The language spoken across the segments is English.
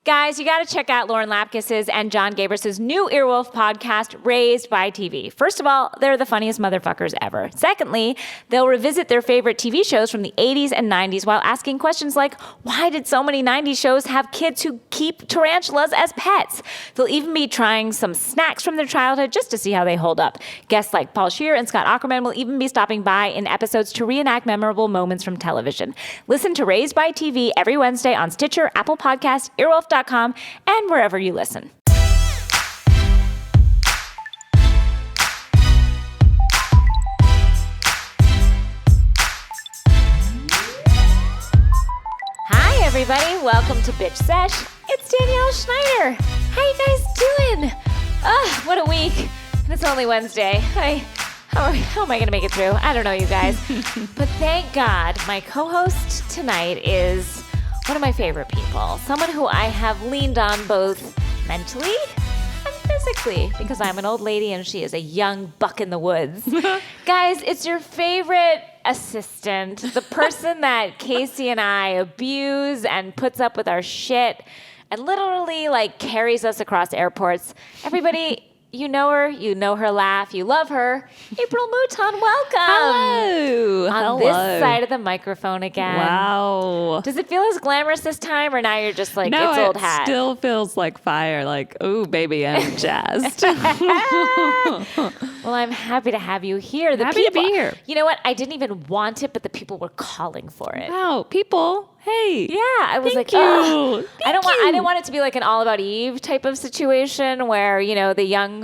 Guys, you got to check out Lauren Lapkus's and John Gabris's new Earwolf podcast, Raised by TV. First of all, they're the funniest motherfuckers ever. Secondly, they'll revisit their favorite TV shows from the 80s and 90s while asking questions like, why did so many 90s shows have kids who keep tarantulas as pets? They'll even be trying some snacks from their childhood just to see how they hold up. Guests like Paul Scheer and Scott Aukerman will even be stopping by in episodes to reenact memorable moments from television. Listen to Raised by TV every Wednesday on Stitcher, Apple Podcasts, Earwolf.com, and wherever you listen. Hi, everybody. Welcome to Bitch Sesh. It's Danielle Schneider. How you guys doing? What a week. And it's only Wednesday. How am I going to make it through? I don't know, you guys. But thank God my co-host tonight is one of my favorite people, someone who I have leaned on both mentally and physically because I'm an old lady and she is a young buck in the woods. Guys, it's your favorite assistant, the person that Casey and I abuse and puts up with our shit and literally carries us across airports. Everybody, you know her laugh, you love her. April Mouton, welcome. Hello. On this side of the microphone again. Wow. Does it feel as glamorous this time, or now you're just like, no, it's old hat? It still feels like fire. Like, ooh, baby, I'm jazzed. Well, I'm happy to have you here. Happy to be here. You know what? I didn't even want it, but the people were calling for it. Wow, people. Hey. Yeah, I was Thank like, you. I didn't want it to be like an All About Eve type of situation where, the young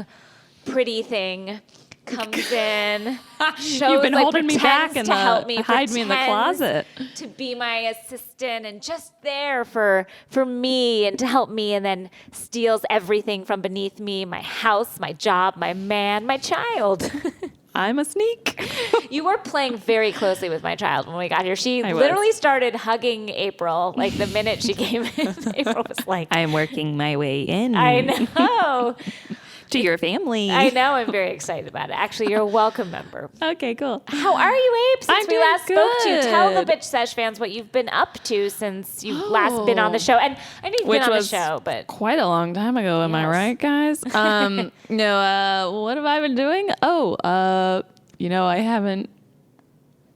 pretty thing comes in, shows, You've been holding me back and help me, hide me in the closet to be my assistant and just there for me and to help me, and then steals everything from beneath me: my house, my job, my man, my child. I'm a sneak. You were playing very closely with my child when we got here. She literally started hugging April the minute she came in. April was like, I'm working my way in. I know. To your family. I know. I'm very excited about it. Actually, you're a welcome member. Okay, cool. How are you, Abe, since I'm we last doing spoke to you? good. Tell the Bitch Sesh fans what you've been up to since you've last been on the show. And I know you've been on the show, but quite a long time ago. Am I right, guys? What have I been doing? I haven't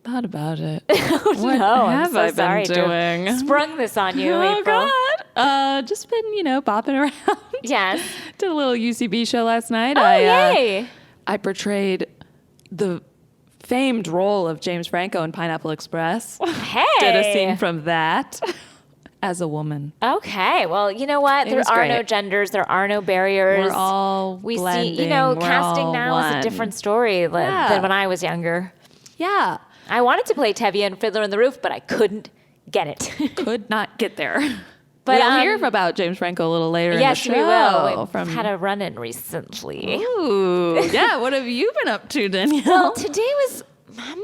thought about it. What have I been doing? Sprung this on you, April. God. Just been, bopping around. Yes. Did a little UCB show last night. Oh, yay. I portrayed the famed role of James Franco in Pineapple Express. Hey. Did a scene from that as a woman. Okay. Well, you know what? There are no genders. There are no barriers. We're all blending. See, casting now is a different story than when I was younger. Yeah. I wanted to play Tevye in Fiddler on the Roof, but I couldn't get it. Could not get there. But we'll hear about James Franco a little later in the show. Yes, we will. We've had a run-in recently. Ooh. Yeah, what have you been up to, Danielle? Well, today was... I'm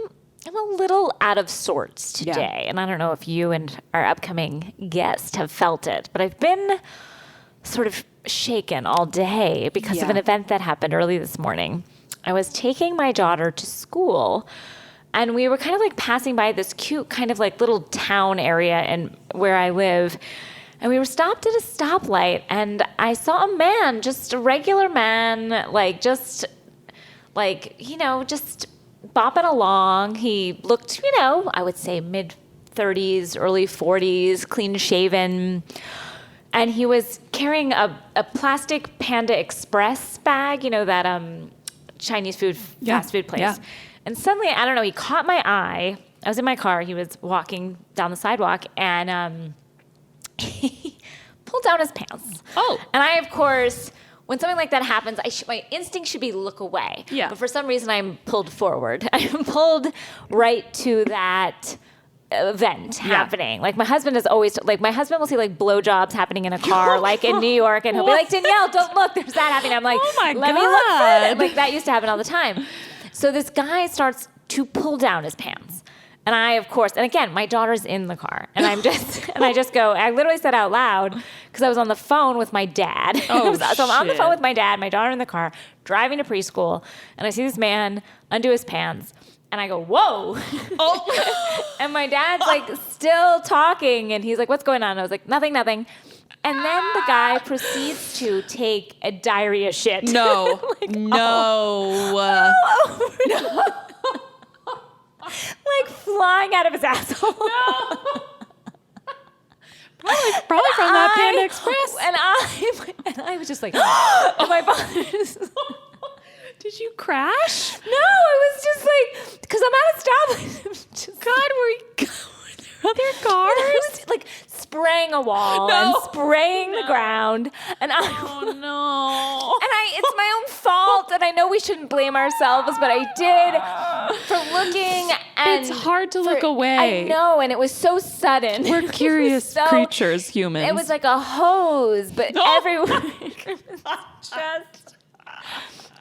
a little out of sorts today, and I don't know if you and our upcoming guest have felt it, but I've been sort of shaken all day because of an event that happened early this morning. I was taking my daughter to school, and we were kind of passing by this cute kind of little town area and where I live. And we were stopped at a stoplight, and I saw a man, just a regular man, just bopping along. He looked, I would say mid-30s, early 40s, clean-shaven. And he was carrying a plastic Panda Express bag, that Chinese food, fast food place. Yeah. And suddenly, I don't know, he caught my eye. I was in my car. He was walking down the sidewalk, and he pulled down his pants. Oh. And I, of course, when something like that happens, my instinct should be look away. Yeah. But for some reason, I'm pulled forward. I'm pulled right to that event happening. My husband is always, my husband will see blowjobs happening in a car, in New York, and he'll be like, Danielle, don't look, there's that happening. I'm like, oh my let me look further. That used to happen all the time. So this guy starts to pull down his pants. And I, of course, and again, my daughter's in the car, and I literally said out loud, because I was on the phone with my dad. Oh, so I'm on the phone with my dad, my daughter in the car, driving to preschool, and I see this man undo his pants, and I go, whoa. Oh. And my dad's still talking, and he's like, what's going on? And I was like, nothing. And then the guy proceeds to take a diarrhea shit. No. Like flying out of his asshole. No. Probably from that Panda Express. And I was just like, oh my God. Did you crash? No, it was just like, because I'm at a stoplight. God, were you going? Other cars? I was like spraying a wall and spraying the ground. And oh no. It's my own fault, and I know we shouldn't blame ourselves, but I did for looking. And it's hard to look away. I know, and it was so sudden. We're curious creatures, humans. It was like a hose, but everywhere. Just.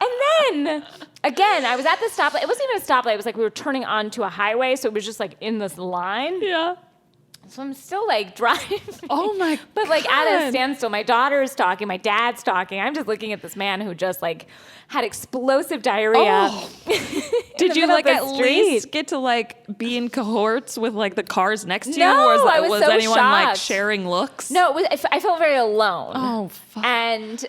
And then, again, I was at the stoplight. It wasn't even a stoplight. It was like we were turning onto a highway, so it was just like in this line. Yeah. So I'm still like driving. Oh my God. But like at a standstill. My daughter's talking. My dad's talking. I'm just looking at this man who just like had explosive diarrhea. Oh. Did you like at least get to like be in cohorts with like the cars next to you? No, Or I was was so anyone shocked. like sharing looks? No, I felt very alone. Oh, fuck. And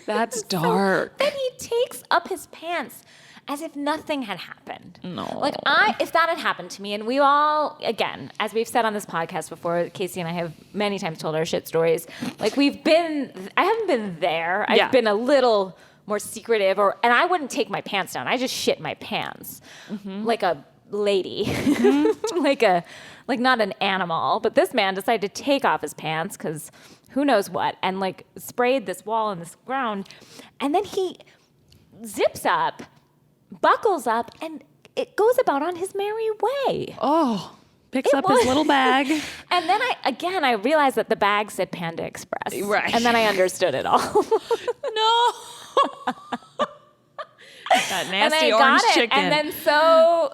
That's dark. Then he takes up his pants as if nothing had happened. No. Like if that had happened to me, and we all, again, as we've said on this podcast before, Casey and I have many times told our shit stories. Like I haven't been there. I've been a little more secretive, and I wouldn't take my pants down. I just shit my pants like a lady, like not an animal. But this man decided to take off his pants because who knows what, and like sprayed this wall and this ground, and then he zips up, buckles up, and it goes about on his merry way. Oh, picks up his little bag. And then I realized that the bag said Panda Express. Right. And then I understood it all. No. That nasty and I orange got it. chicken.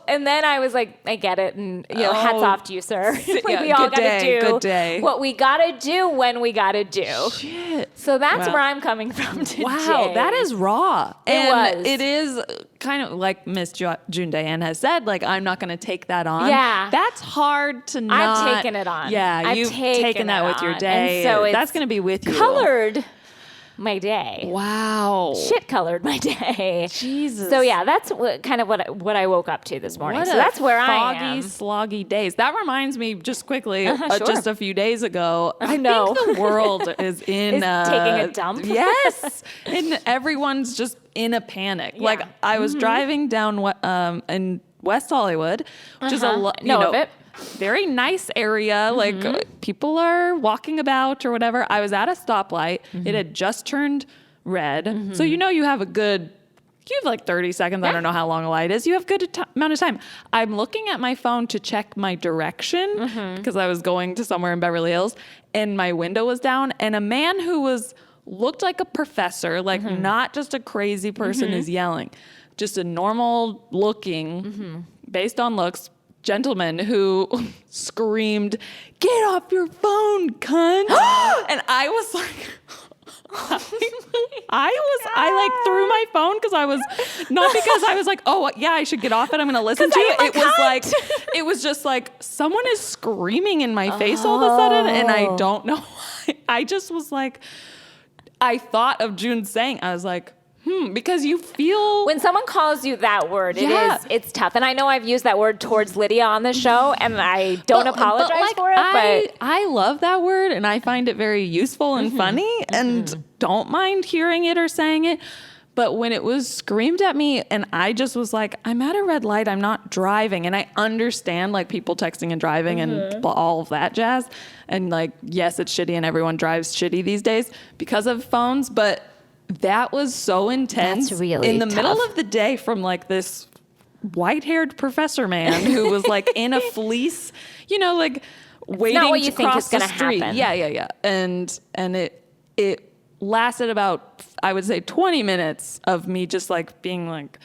And then I was like, I get it. And, hats off to you, sir. Like, we all got to do good day. what we got to do when we got to do. Shit. So that's where I'm coming from today. Wow, that is raw. It was. It is kind of like Miss June Diane has said, like, I'm not going to take that on. Yeah. That's hard to not. I've taken it on. Yeah, you've taken that with your day. And so that's going to be with you. Colored my day. Wow. Shit colored my day. Jesus. So yeah, that's what I woke up to this morning. So that's where I am. Foggy, sloggy days. That reminds me, just quickly, Sure. just a few days ago, I know. think the world is in taking a dump. Yes, and everyone's just in a panic. Yeah. Like I was driving down in West Hollywood, which is Know of it. very nice area. Like people are walking about or whatever. I was at a stoplight. It had just turned red. So you have a good, you have like 30 seconds. I don't know how long a light is. You have good amount of time. I'm looking at my phone to check my direction because I was going to somewhere in Beverly Hills and my window was down and a man who looked like a professor, like not just a crazy person is yelling, just a normal looking, based on looks, gentleman who screamed, "Get off your phone, cunt!" And I was like, I threw my phone because I was not because I was like, oh yeah, I should get off it. I'm gonna listen to it. It was just like someone is screaming in my face all of a sudden, and I don't know why. I just was like, I thought of June saying, I was like, because you feel when someone calls you that word, it's tough. And I know I've used that word towards Lydia on the show, and I don't apologize for it. But I love that word, and I find it very useful and funny, and don't mind hearing it or saying it. But when it was screamed at me, and I just was like, I'm at a red light, I'm not driving, and I understand like people texting and driving and all of that jazz, and like yes, it's shitty, and everyone drives shitty these days because of phones, but that was so intense. That's really in the tough. middle of the day from like this white-haired professor man who was like in a fleece, like waiting not what you to think cross is the gonna street. happen. Yeah. And it lasted about, I would say, 20 minutes of me just like being like,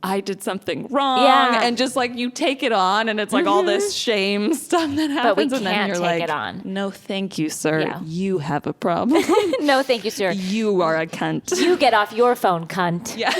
I did something wrong. Yeah. And just like you take it on and it's like all this shame stuff that happens. But we and then can't you're take like, it on. no, thank you, sir. Yeah. You have a problem. no, thank you, sir. You are a cunt. You get off your phone, cunt. Yeah.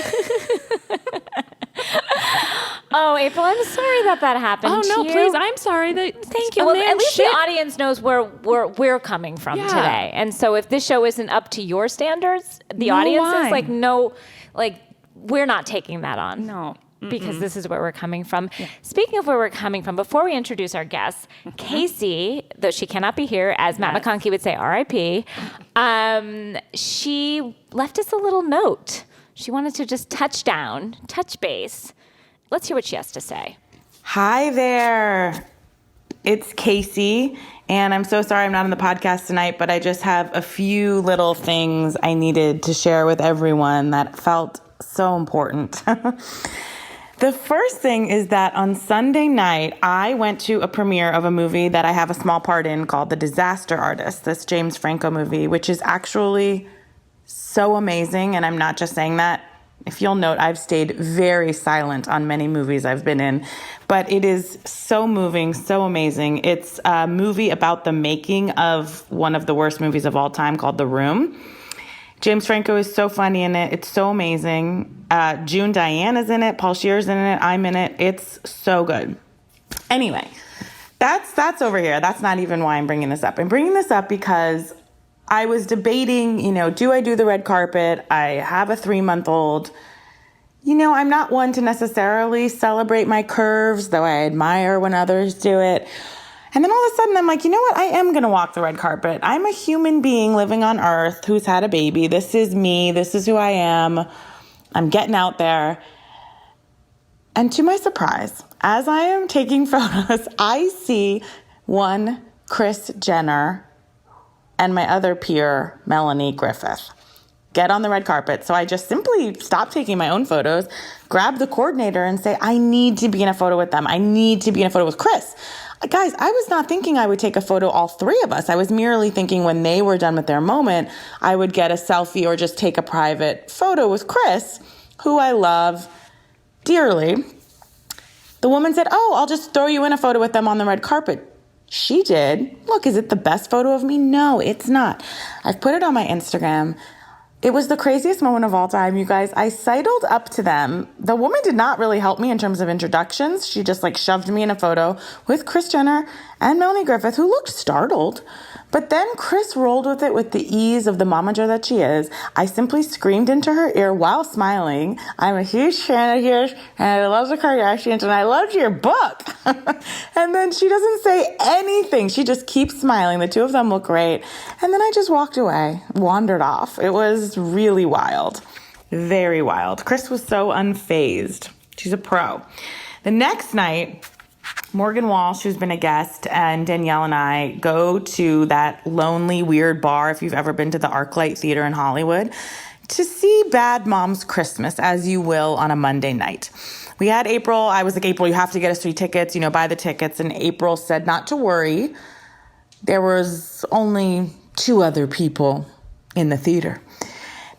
Oh, April, I'm sorry that happened Oh, to no, you. please. I'm sorry. Thank you. Well, at least the audience knows where we're coming from today. And so if this show isn't up to your standards, the audience is like, no, like, we're not taking that on. No. Because this is where we're coming from. Yeah. Speaking of where we're coming from, before we introduce our guests, Casey, though she cannot be here, as Matt McConkey would say, R.I.P., she left us a little note. She wanted to just touch base. Let's hear what she has to say. Hi there. It's Casey, and I'm so sorry I'm not on the podcast tonight, but I just have a few little things I needed to share with everyone that felt so important. The first thing is that on Sunday night, I went to a premiere of a movie that I have a small part in called The Disaster Artist, this James Franco movie, which is actually so amazing, and I'm not just saying that. If you'll note, I've stayed very silent on many movies I've been in, but it is so moving, so amazing. It's a movie about the making of one of the worst movies of all time called The Room. James Franco is so funny in it. It's so amazing. June Diane is in it. Paul Scheer's in it. I'm in it. It's so good. Anyway, that's over here. That's not even why I'm bringing this up. I'm bringing this up because I was debating, do I do the red carpet? I have a 3-month-old. I'm not one to necessarily celebrate my curves, though I admire when others do it. And then all of a sudden I'm like, you know what? I am going to walk the red carpet. I'm a human being living on Earth who's had a baby. This is me. This is who I am. I'm getting out there. And to my surprise, as I am taking photos, I see one Kris Jenner and my other peer, Melanie Griffith, get on the red carpet. So I just simply stop taking my own photos, grab the coordinator and say, I need to be in a photo with them. I need to be in a photo with Kris. Guys, I was not thinking I would take a photo, all three of us. I was merely thinking when they were done with their moment, I would get a selfie or just take a private photo with Kris, who I love dearly. The woman said, I'll just throw you in a photo with them on the red carpet. She did. Look, is it the best photo of me? No, it's not. I've put it on my Instagram. It was the craziest moment of all time, you guys. I sidled up to them. The woman did not really help me in terms of introductions. She just shoved me in a photo with Kris Jenner and Melanie Griffith, who looked startled. But then Kris rolled with it with the ease of the momager that she is. I simply screamed into her ear while smiling, I'm a huge fan of yours, and I love the Kardashians, and I loved your book. And then she doesn't say anything. She just keeps smiling. The two of them look great. And then I just walked away, wandered off. It was really wild. Very wild. Kris was so unfazed. She's a pro. The next night, Morgan Walsh, who's been a guest, and Danielle and I go to that lonely, weird bar, if you've ever been to the ArcLight Theater in Hollywood, to see Bad Moms Christmas, as you will, on a Monday night. We had April. I was like, April, you have to get us 3 tickets, buy the tickets. And April said not to worry. There was only 2 other people in the theater.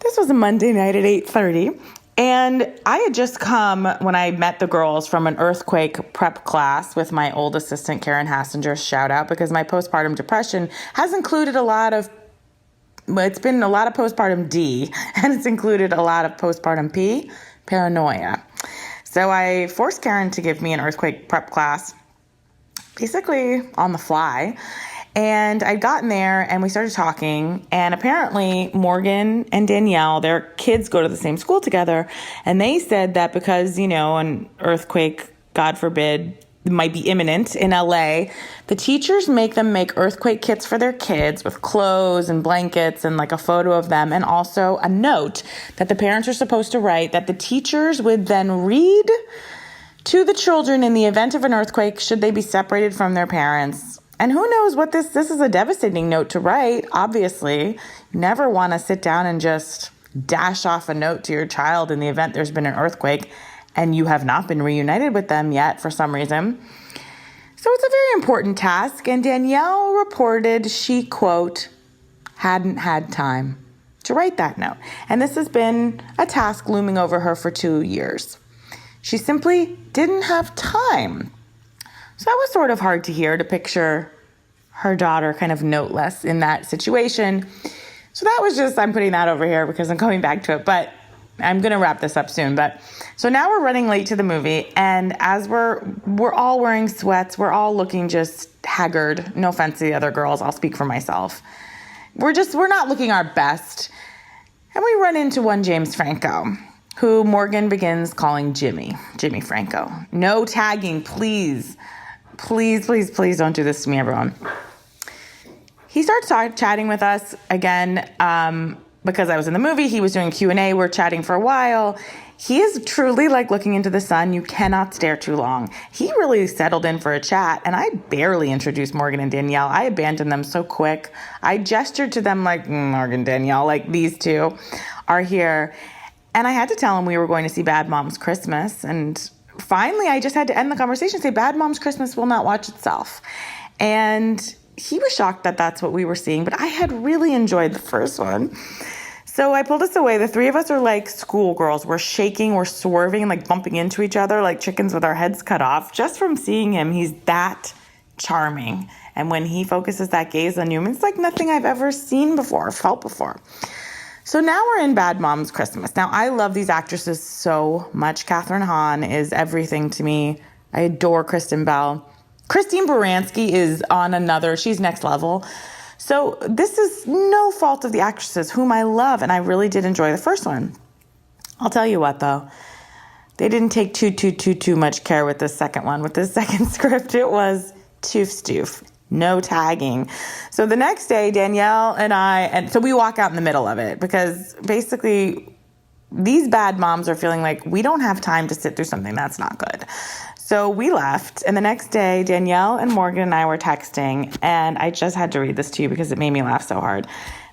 This was a Monday night at 8:30. And I had just come when I met the girls from an earthquake prep class with my old assistant, Karen Hassinger, shout out, because my postpartum depression has included it's been a lot of postpartum D, and it's included a lot of postpartum P, paranoia. So I forced Karen to give me an earthquake prep class, basically on the fly. And I'd gotten there and we started talking, and apparently Morgan and Danielle, their kids go to the same school together, and they said that because, an earthquake, God forbid, might be imminent in LA, the teachers make them make earthquake kits for their kids with clothes and blankets and a photo of them, and also a note that the parents are supposed to write that the teachers would then read to the children in the event of an earthquake should they be separated from their parents. And who knows what this is a devastating note to write, obviously. You never want to sit down and just dash off a note to your child in the event there's been an earthquake and you have not been reunited with them yet for some reason. So it's a very important task, and Danielle reported she, quote, hadn't had time to write that note. And this has been a task looming over her for 2 years. She simply didn't have time. So that was sort of hard to hear, to picture her daughter kind of noteless in that situation. So that was just, I'm putting that over here because I'm coming back to it. But I'm going to wrap this up soon, but so now we're running late to the movie, and as we're all wearing sweats, we're all looking just haggard. No offense to the other girls, I'll speak for myself. We're not looking our best. And we run into one James Franco, who Morgan begins calling Jimmy Franco. No tagging, please. Please, please, please don't do this to me, everyone. He starts chatting with us again because I was in the movie. He was doing Q&A. We're chatting for a while. He is truly like looking into the sun. You cannot stare too long. He really settled in for a chat, and I barely introduced Morgan and Danielle. I abandoned them so quick. I gestured to them like, Morgan, Danielle, like these two are here. And I had to tell him we were going to see Bad Moms Christmas. And finally, I just had to end the conversation and say, Bad Moms Christmas will not watch itself. And he was shocked that that's what we were seeing, but I had really enjoyed the first one. So I pulled us away. The three of us are like schoolgirls. We're shaking, we're swerving, like bumping into each other like chickens with our heads cut off. Just from seeing him, he's that charming. And when he focuses that gaze on you, it's like nothing I've ever seen before, felt before. So now we're in Bad Moms Christmas. Now, I love these actresses so much. Kathryn Hahn is everything to me. I adore Kristen Bell. Christine Baranski is on another, she's next level. So this is no fault of the actresses whom I love, and I really did enjoy the first one. I'll tell you what, though. They didn't take too much care with the second one. With the second script, it was toof. No tagging. So the next day, Danielle and so we walk out in the middle of it because basically these bad moms are feeling like we don't have time to sit through something that's not good. So we left, and the next day, Danielle and Morgan and I were texting, and I just had to read this to you because it made me laugh so hard.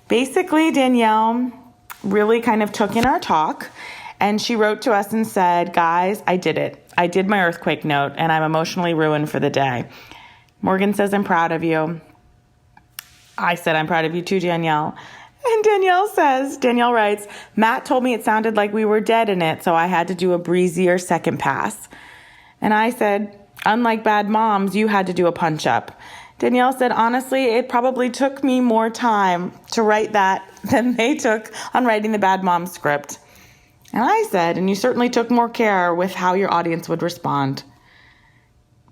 Basically, Danielle really kind of took in our talk, and she wrote to us and said, guys, I did it. I did my earthquake note, and I'm emotionally ruined for the day. Morgan says, I'm proud of you. I said, I'm proud of you too, Danielle. And Danielle writes, Matt told me it sounded like we were dead in it, so I had to do a breezier second pass. And I said, unlike Bad Moms, you had to do a punch-up. Danielle said, honestly, it probably took me more time to write that than they took on writing the Bad Moms script. And I said, and you certainly took more care with how your audience would respond.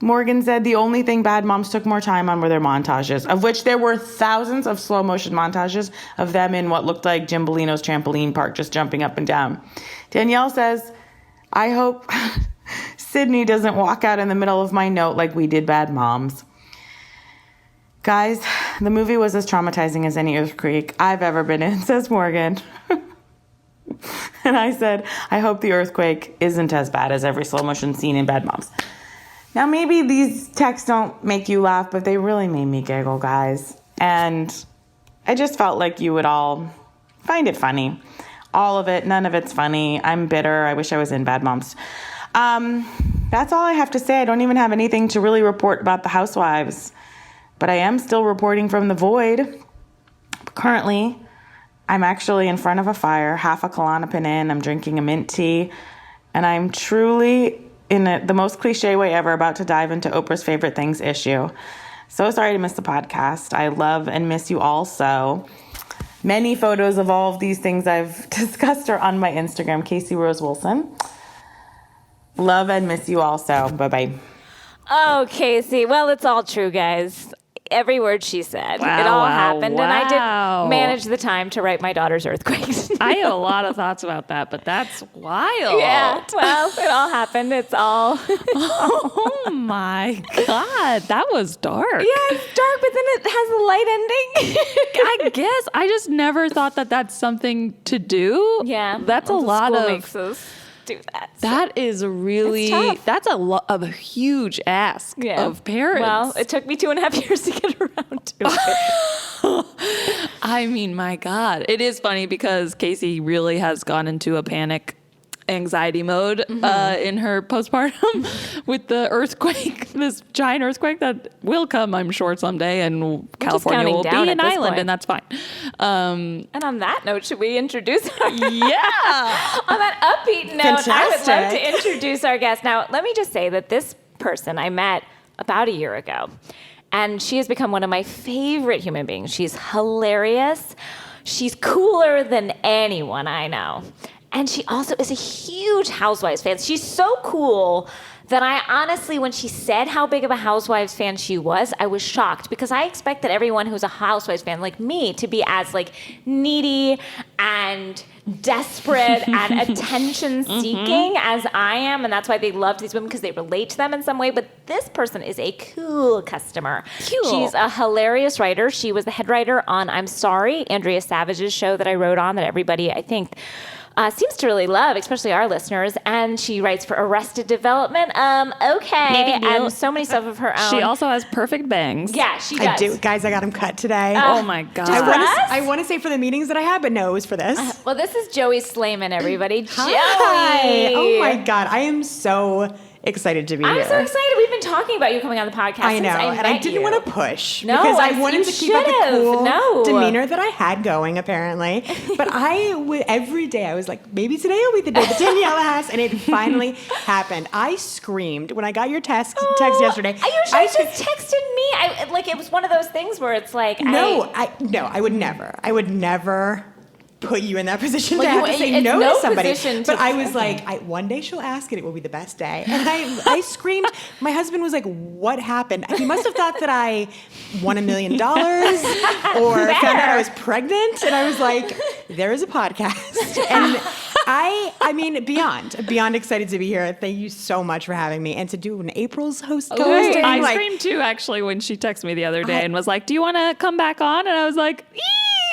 Morgan said the only thing Bad Moms took more time on were their montages, of which there were thousands of slow motion montages of them in what looked like Jim Bellino's trampoline park, just jumping up and down. Danielle says, I hope Sydney doesn't walk out in the middle of my note like we did Bad Moms. Guys, the movie was as traumatizing as any earthquake I've ever been in, says Morgan. And I said, I hope the earthquake isn't as bad as every slow motion scene in Bad Moms. Now, maybe these texts don't make you laugh, but they really made me giggle, guys. And I just felt like you would all find it funny. All of it, none of it's funny. I'm bitter. I wish I was in Bad Moms. That's all I have to say. I don't even have anything to really report about the Housewives. But I am still reporting from the void. Currently, I'm actually in front of a fire, half a Klonopin in. I'm drinking a mint tea. And I'm truly, in the most cliche way ever, about to dive into Oprah's Favorite Things issue. So sorry to miss the podcast. I love and miss you all so. Many photos of all of these things I've discussed are on my Instagram, Casey Rose Wilson. Love and miss you also. Bye-bye. Oh, Casey. Well, it's all true, guys. Every word she said. It all happened. And I did manage the time to write my daughter's earthquakes. I have a lot of thoughts about that, but that's wild. Yeah. Well, it all happened. It's all. Oh my God. That was dark. Yeah, it's dark, but then it has a light ending. I guess. I just never thought that that's something to do. Yeah. That's a lot of. Makes us do that. That is really, that's a huge ask of parents. Well, it took me 2.5 years to get around to it. I mean, my God. It is funny because Casey really has gone into a panic anxiety mode in her postpartum with the earthquake, this giant earthquake that will come, I'm sure, someday, and California will be an island, and that's fine. And on that note, should we introduce our Yeah. On that upbeat note, Fantastic. I would love to introduce our guest. Now, let me just say that this person I met about a year ago, and she has become one of my favorite human beings. She's hilarious. She's cooler than anyone I know. And she also is a huge Housewives fan. She's so cool that I honestly, when she said how big of a Housewives fan she was, I was shocked because I expected everyone who's a Housewives fan like me to be as like needy and desperate and attention seeking as I am. And that's why they loved these women, because they relate to them in some way. But this person is a cool customer. Cool. She's a hilarious writer. She was the head writer on I'm Sorry, Andrea Savage's show that I wrote on that everybody, I think, seems to really love, especially our listeners. And she writes for Arrested Development. Okay. And so many stuff of her own. She also has perfect bangs. Yeah, she does. I do. Guys, I got them cut today. Oh my God. Just for us? I want to say for the meetings that I had, but no, it was for this. Well, this is Joey Slamon, everybody. Hi. Joey. Oh my God. I am so excited to be here. I'm so excited. We've been talking about you coming on the podcast. I know, since and I didn't want to push No, because I wanted to keep up the should've. cool No. demeanor that I had going, apparently. But every day I was like, maybe today will be the day that Danielle has, and it finally happened. I screamed when I got your text yesterday. You should have just texted me. It was one of those things where it's like, I would never. I would never put you in that position to Well, have to say it's no no to somebody. position to- But I was like, one day she'll ask and it will be the best day. And I screamed. My husband was like, what happened? He must have thought that I won $1 million or found out I was pregnant. And I was like, there is a podcast. And I mean, beyond excited to be here. Thank you so much for having me. And to do an April's co-hosting. I screamed too, actually, when she texted me the other day and was like, do you want to come back on? And I was like,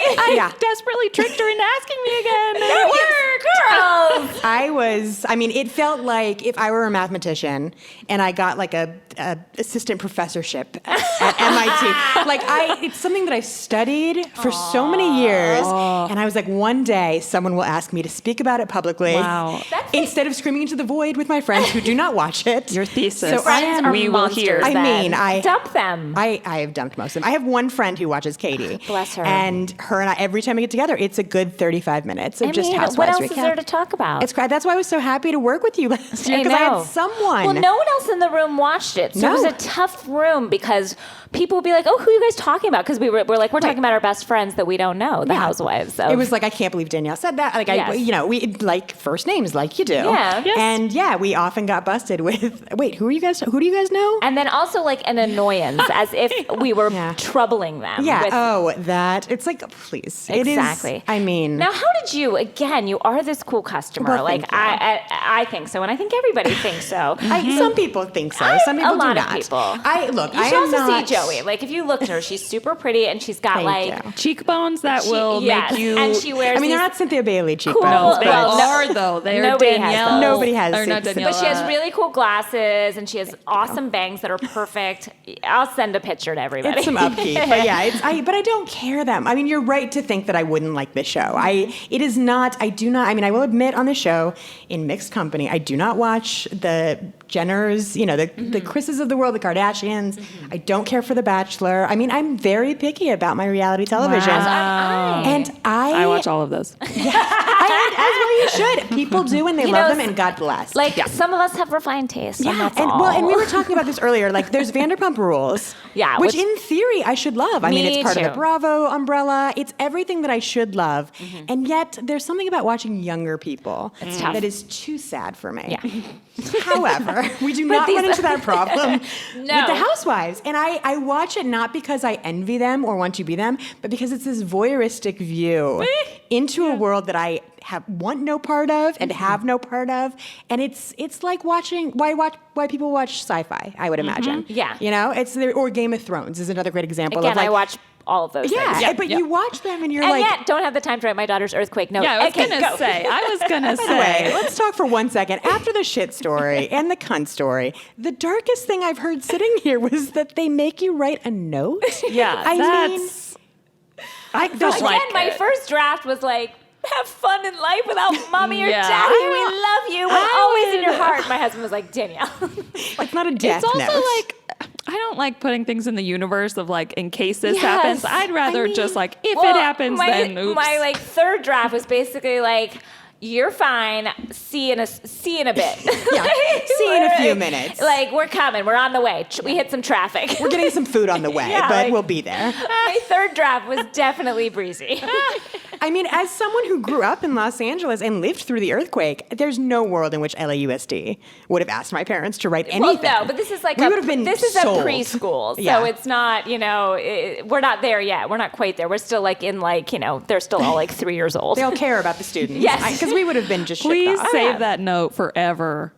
I desperately tricked her into asking me again. That worked, girls. It felt like if I were a mathematician and I got like a assistant professorship at MIT. It's something that I've studied for so many years. And I was like, one day someone will ask me to speak about it publicly. Wow. Instead of screaming into the void with my friends who do not watch it. Your thesis. So Friends are we will monsters. hear. I dump them. I have dumped most of them. I have one friend who watches Katie. Bless her. And her and I, every time we get together, it's a good 35 minutes of just Housewives what else recap. is there to talk about? It's great. That's why I was so happy to work with you last year, because I had someone. Well, no one else in the room watched it, so No. it was a tough room because people would be like, "Oh, who are you guys talking about?" Because we're talking about our best friends that we don't know, the Housewives. It was like, I can't believe Danielle said that. Yes. We like first names like you do. Yeah. Yes. And we often got busted with, wait, who do you guys know? and then also like an annoyance, as if we were troubling them. Yeah. with- It's like, please. Exactly. It is, Now, how did you? Again, you are this cool customer. Well, like thank you. I think so, and I think everybody thinks so. Some people think so. Some people a lot do of not. people. You You should also see Joey. Like, if you look at her, she's super pretty, and she's got Thank you. Cheekbones that will yes, make you. And she wears. they're these- not Cynthia Bailey cheekbones. Cool. They Well, are though. They are nobody has Danielle. those. Nobody has Or not six. Danielle. But she has really cool glasses, and she has awesome bangs that are perfect. I'll send a picture to everybody. It's some upkeep, but but I don't care that. I mean, you're right to think that I wouldn't like this show. I will admit on the show, in mixed company, I do not watch the Jenners, the Krises of the world, the Kardashians. I don't care for The Bachelor. I mean, I'm very picky about my reality television. Wow. And I watch all of those. as well you should. People do, and they love them, and God bless. Like, some of us have refined taste. And that's all. And we were talking about this earlier. Like, there's Vanderpump Rules, Yeah, which which- in theory I should love. I mean, Me it's part of too. the Bravo umbrella. It's everything that I should love, and yet there's something about watching younger people tough. that is too sad for me. Yeah. However, we do not run into that problem with No. the Housewives, and I watch it not because I envy them or want to be them, but because it's this voyeuristic view into a world that I want no part of and have no part of, and it's like watching why people watch sci-fi. I would imagine. Yeah. Or Game of Thrones is another great example. Again, of like, I watch all of those Yeah, things. but you watch them and you're And like. yet, don't have the time to write my daughter's earthquake note. Yeah, I was Okay, gonna go. say. Anyway, let's talk for 1 second. After the shit story and the cunt story, the darkest thing I've heard sitting here was that they make you write a note. Yeah, I felt Again, like my first draft was like, have fun in life without mommy or Yeah. daddy. We love you. We're always in your heart. My husband was like, Danielle. It's not a death It's also note. like I don't like putting things in the universe of like in case this Yes. happens. I'd rather just like if Well, it happens, then oops. My third draft was basically like, you're fine. See in a bit. Yeah. See in a few minutes. Like, we're coming. We're on the way. We hit some traffic. We're getting some food on the way, Yeah, but like- we'll be there. My third draft was definitely breezy. I mean, as someone who grew up in Los Angeles and lived through the earthquake, there's no world in which LAUSD would have asked my parents to write anything. Well, no, but this is like we would have been this is sold. a preschool, so Yeah. it's not, we're not there yet. We're not quite there. We're still like in like, they're still all like 3 years old. They all care about the students. Yes. Because we would have been just shipped Please off. save that note forever.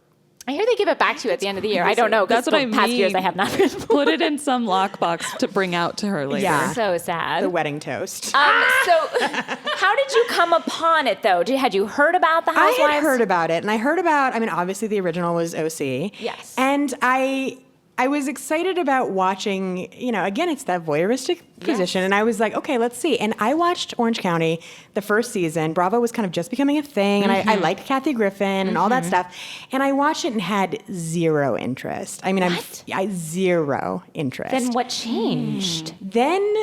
I hear they give it back to you at the end of the year. I don't know. 'Cause That's what the I past mean. years I have not been. Put it in some lockbox to bring out to her later. Yeah. So sad. The wedding toast. So how did you come upon it though? Had you heard about the Housewives? I had heard about it, and I heard about, obviously the original was OC. Yes. And I was excited about watching, again, it's that voyeuristic position. And I was like, okay, let's see. And I watched Orange County the first season. Bravo was kind of just becoming a thing. And I liked Kathy Griffin and all that stuff. And I watched it and had zero interest. I zero interest. Then what changed? Then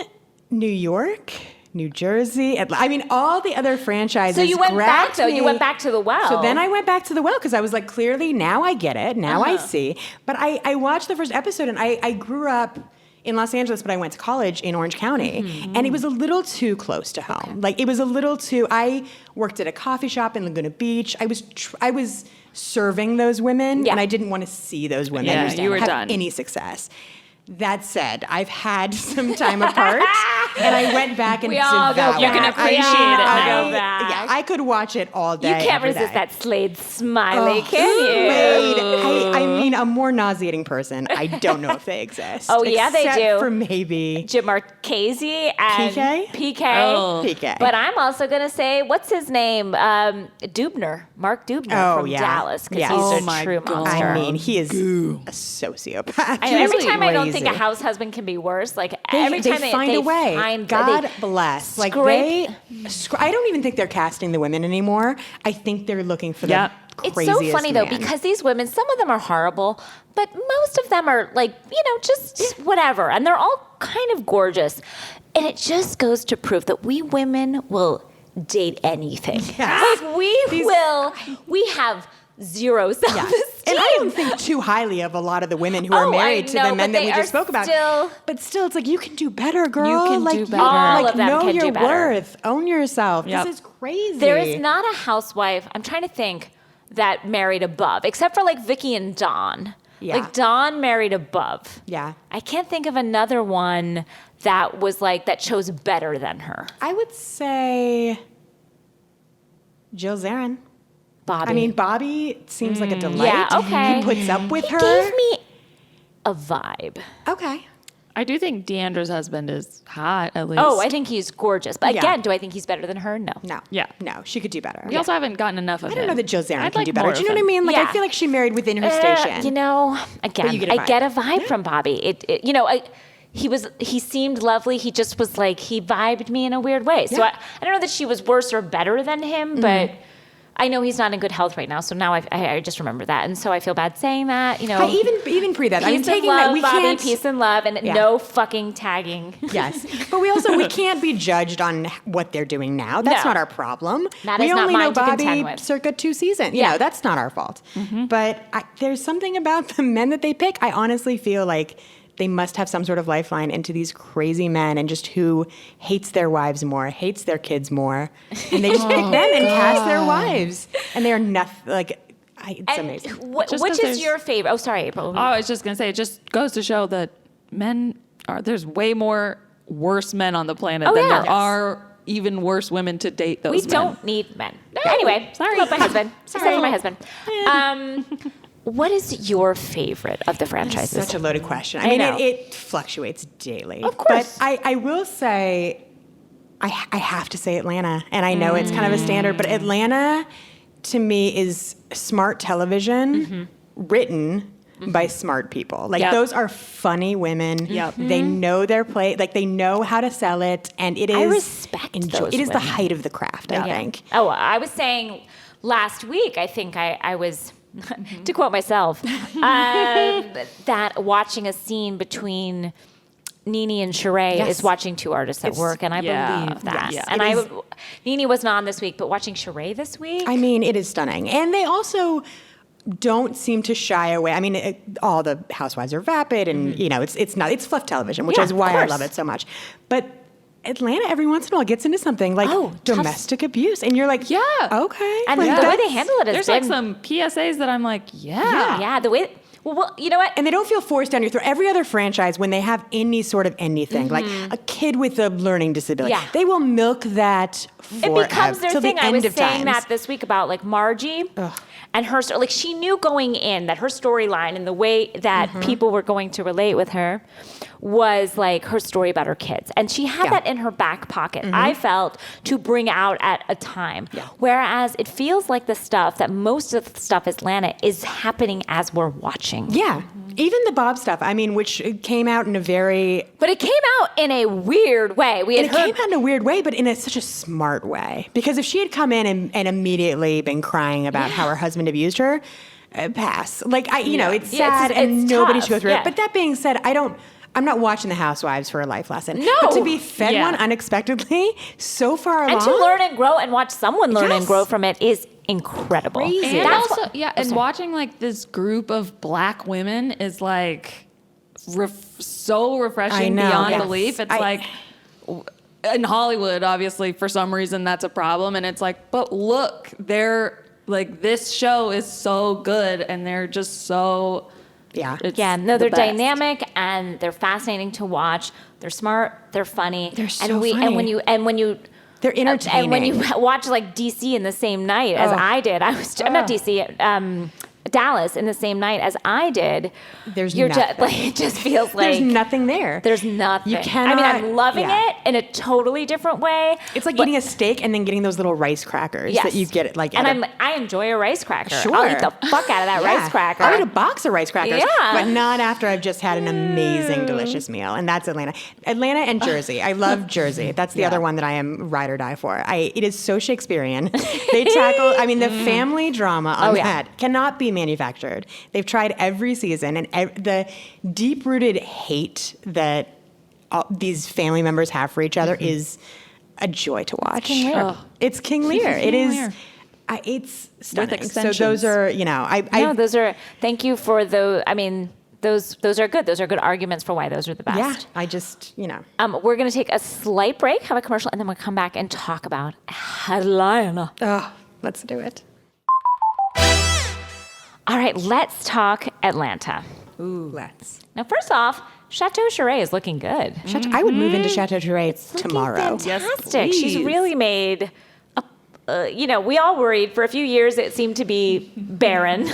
New York, New Jersey, all the other franchises. So you went back grabbed though. me. You went back to the well. So then I went back to the well because I was like, clearly now I get it. Now I see. But I watched the first episode and I grew up in Los Angeles, but I went to college in Orange County. And it was a little too close to home. Like it was a little too, I worked at a coffee shop in Laguna Beach. I was serving those women and I didn't want to see those women you were have done. any success. That said, I've had some time apart, and I went back and We all go devoured. back. You can appreciate it now. Go back. Yeah, I could watch it all day. You can't every resist day. that Slade smiley, Oh, can you? a more nauseating person. I don't know if they exist. Oh, yeah, they except do. For maybe Jim Marchese and PK? PK. Oh. PK. But I'm also going to say, what's his name? Dubner. Mark Dubner from Dallas. Because Yes. he's Oh a my true God. monster. he is a sociopath. I know, every He's time I don't think a crazy. house husband can be worse, like They, every time they find a way. find God they bless. Like scrape- I don't even think they're casting the women anymore. I think they're looking for the It's craziest so funny though man. because these women, some of them are horrible, but most of them are like, just whatever, and they're all kind of gorgeous. And it just goes to prove that we women will date anything. Yes. Like we have zero self-esteem. And I don't think too highly of a lot of the women who are married to the men that we just spoke about. But still, it's like, you can do better, girl. You can like, do better. All of them know can your do better. worth. Own yourself. Yep. This is crazy. There is not a housewife, I'm trying to think, that married above, except for like Vicky and Dawn. Yeah. Like Dawn married above. Yeah. I can't think of another one that was like, that chose better than her. I would say Jill Zarin. Bobby. Bobby seems like a delight. Yeah, okay. He puts up with her. Gave me a vibe. Okay. I do think Deandra's husband is hot, at least. Oh, I think he's gorgeous. But Yeah. again, do I think he's better than her? No. No. Yeah. No, she could do better. We also haven't gotten enough of I don't know that Jill Zarin I'd can like do better. more Do you know of what I him. mean? Like, Yeah. I feel like she married within her station. Again, you get a I vibe. get a vibe from Bobby. He seemed lovely. He just was like, he vibed me in a weird way. So Yeah. I don't know that she was worse or better than him, but I know he's not in good health right now. So now I just remember that. And so I feel bad saying that, Even pre that. Peace and love, Bobby, peace and love, and Yeah. no fucking tagging. Yes. But we can't be judged on what they're doing now. That's No. not our problem. That we is not only mine know to Bobby contend with. circa 2 seasons. Yeah. That's not our fault. But there's something about the men that they pick. I honestly feel like they must have some sort of lifeline into these crazy men and just who hates their wives more, hates their kids more. And they just pick them and cast their wives. And they're nothing, it's And amazing. Just which 'cause is there's- your favorite? Oh, sorry, April. Oh, I was just going to say, it just goes to show that there's way more worse men on the planet than yeah. there are even worse women to date those We men. don't need men. Anyway, sorry. love my husband. Except Sorry. for my husband. What is your favorite of the franchises? Such a loaded question. I know. It fluctuates daily. Of course. But I will say, I have to say Atlanta. And I know it's kind of a standard, but Atlanta, to me, is smart television written by smart people. Like, Yep. those are funny women. Yep. They know their play. Like, they know how to sell it. And it is... I respect those It is the women. height of the craft, I think. Oh, I was saying last week, I think I was, to quote myself, that watching a scene between Nene and Sheree Yes. is watching two artists at work, and I believe that. Yes. And It is- Nene wasn't on this week, but watching Sheree this week, It is stunning. And they also don't seem to shy away. All the housewives are vapid and, it's fluff television, which Yeah, is of why I course. love it so much. But Atlanta every once in a while gets into something like domestic abuse, and you're like, okay. And like, the way they handle it is there's like some PSAs that I'm like, yeah. The way, well, you know what? And they don't feel forced down your throat. Every other franchise, when they have any sort of anything, like a kid with a learning disability, they will milk that forever. It becomes their till thing. the I end was of saying times. that this week about like Margie. And her, like, she knew going in that her storyline and the way that people were going to relate with her was like her story about her kids. And she had that in her back pocket, I felt, to bring out at a time. Whereas it feels like the stuff that most of the stuff Atlanta is happening as we're watching. Yeah. Even the Bob stuff, I mean, which came out in a very... But it came out in a weird way. It came out in a weird way, but in such a smart way. Because if she had come in and immediately been crying about how her husband abused her, pass. Like, it's sad and nobody should go through it. But that being said, I'm not watching The Housewives for a life lesson. No. But to be fed one unexpectedly so far along. And to learn and grow and watch someone learn and grow from it is incredible. And also, and watching like this group of black women is like so refreshing beyond belief. It's like in Hollywood, obviously, for some reason that's a problem. And it's like, but look, they're like, this show is so good and they're just so... they're dynamic and they're fascinating to watch. They're smart, they're funny. They're so funny. And when you they're entertaining. And when you watch like DC in the same night as I did, I'm not DC, Dallas in the same night as I did. There's nothing. It just feels like there's nothing there. There's nothing. You cannot. I mean, I'm loving it in a totally different way. It's like eating a steak and then getting those little rice crackers that you get like. And I enjoy a rice cracker. Sure. I'll eat the fuck out of that rice cracker. I'll eat a box of rice crackers. Yeah. But not after I've just had an amazing, delicious meal. And that's Atlanta. Atlanta and Jersey. I love Jersey. That's the other one that I am ride or die for. It is so Shakespearean. They tackle, the family drama on that cannot be manufactured. They've tried every season, and the deep-rooted hate that these family members have for each other is a joy to watch. King Lear. It's King Lear. It is. It's stunning. So those are, those are. Thank you for those. I mean, those are good. Those are good arguments for why those are the best. Yeah. I just, we're going to take a slight break, have a commercial, and then we'll come back and talk about Atlanta. Oh, let's do it. All right, let's talk Atlanta. Ooh, let's. Now, first off, Chateau Charest is looking good. I would move into Chateau Charest tomorrow. Fantastic. She's really made we all worried for a few years it seemed to be barren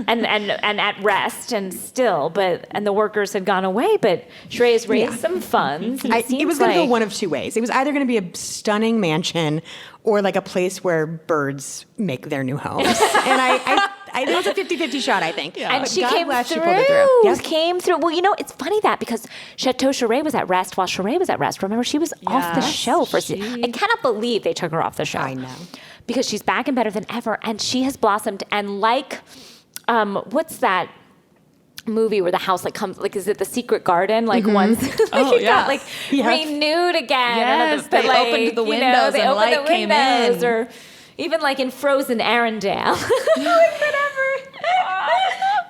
and at rest and still, and the workers had gone away, but Charest raised some funds. And it was going to go one of two ways. It was either going to be a stunning mansion or like a place where birds make their new homes. And it was a 50-50 shot, I think. Yeah. And but she God came bless, through. She pulled it through. Yes. Came through. Well, it's funny that because Chateau Charest was at rest while Charest was at rest. Remember, she was off the show for. I cannot believe they took her off the show. I know. Because she's back and better than ever, and she has blossomed. And like, what's that movie where the house comes is it The Secret Garden? Once got renewed again. Yes, they opened the windows and light came in. Or even like in Frozen Arendelle. Whatever.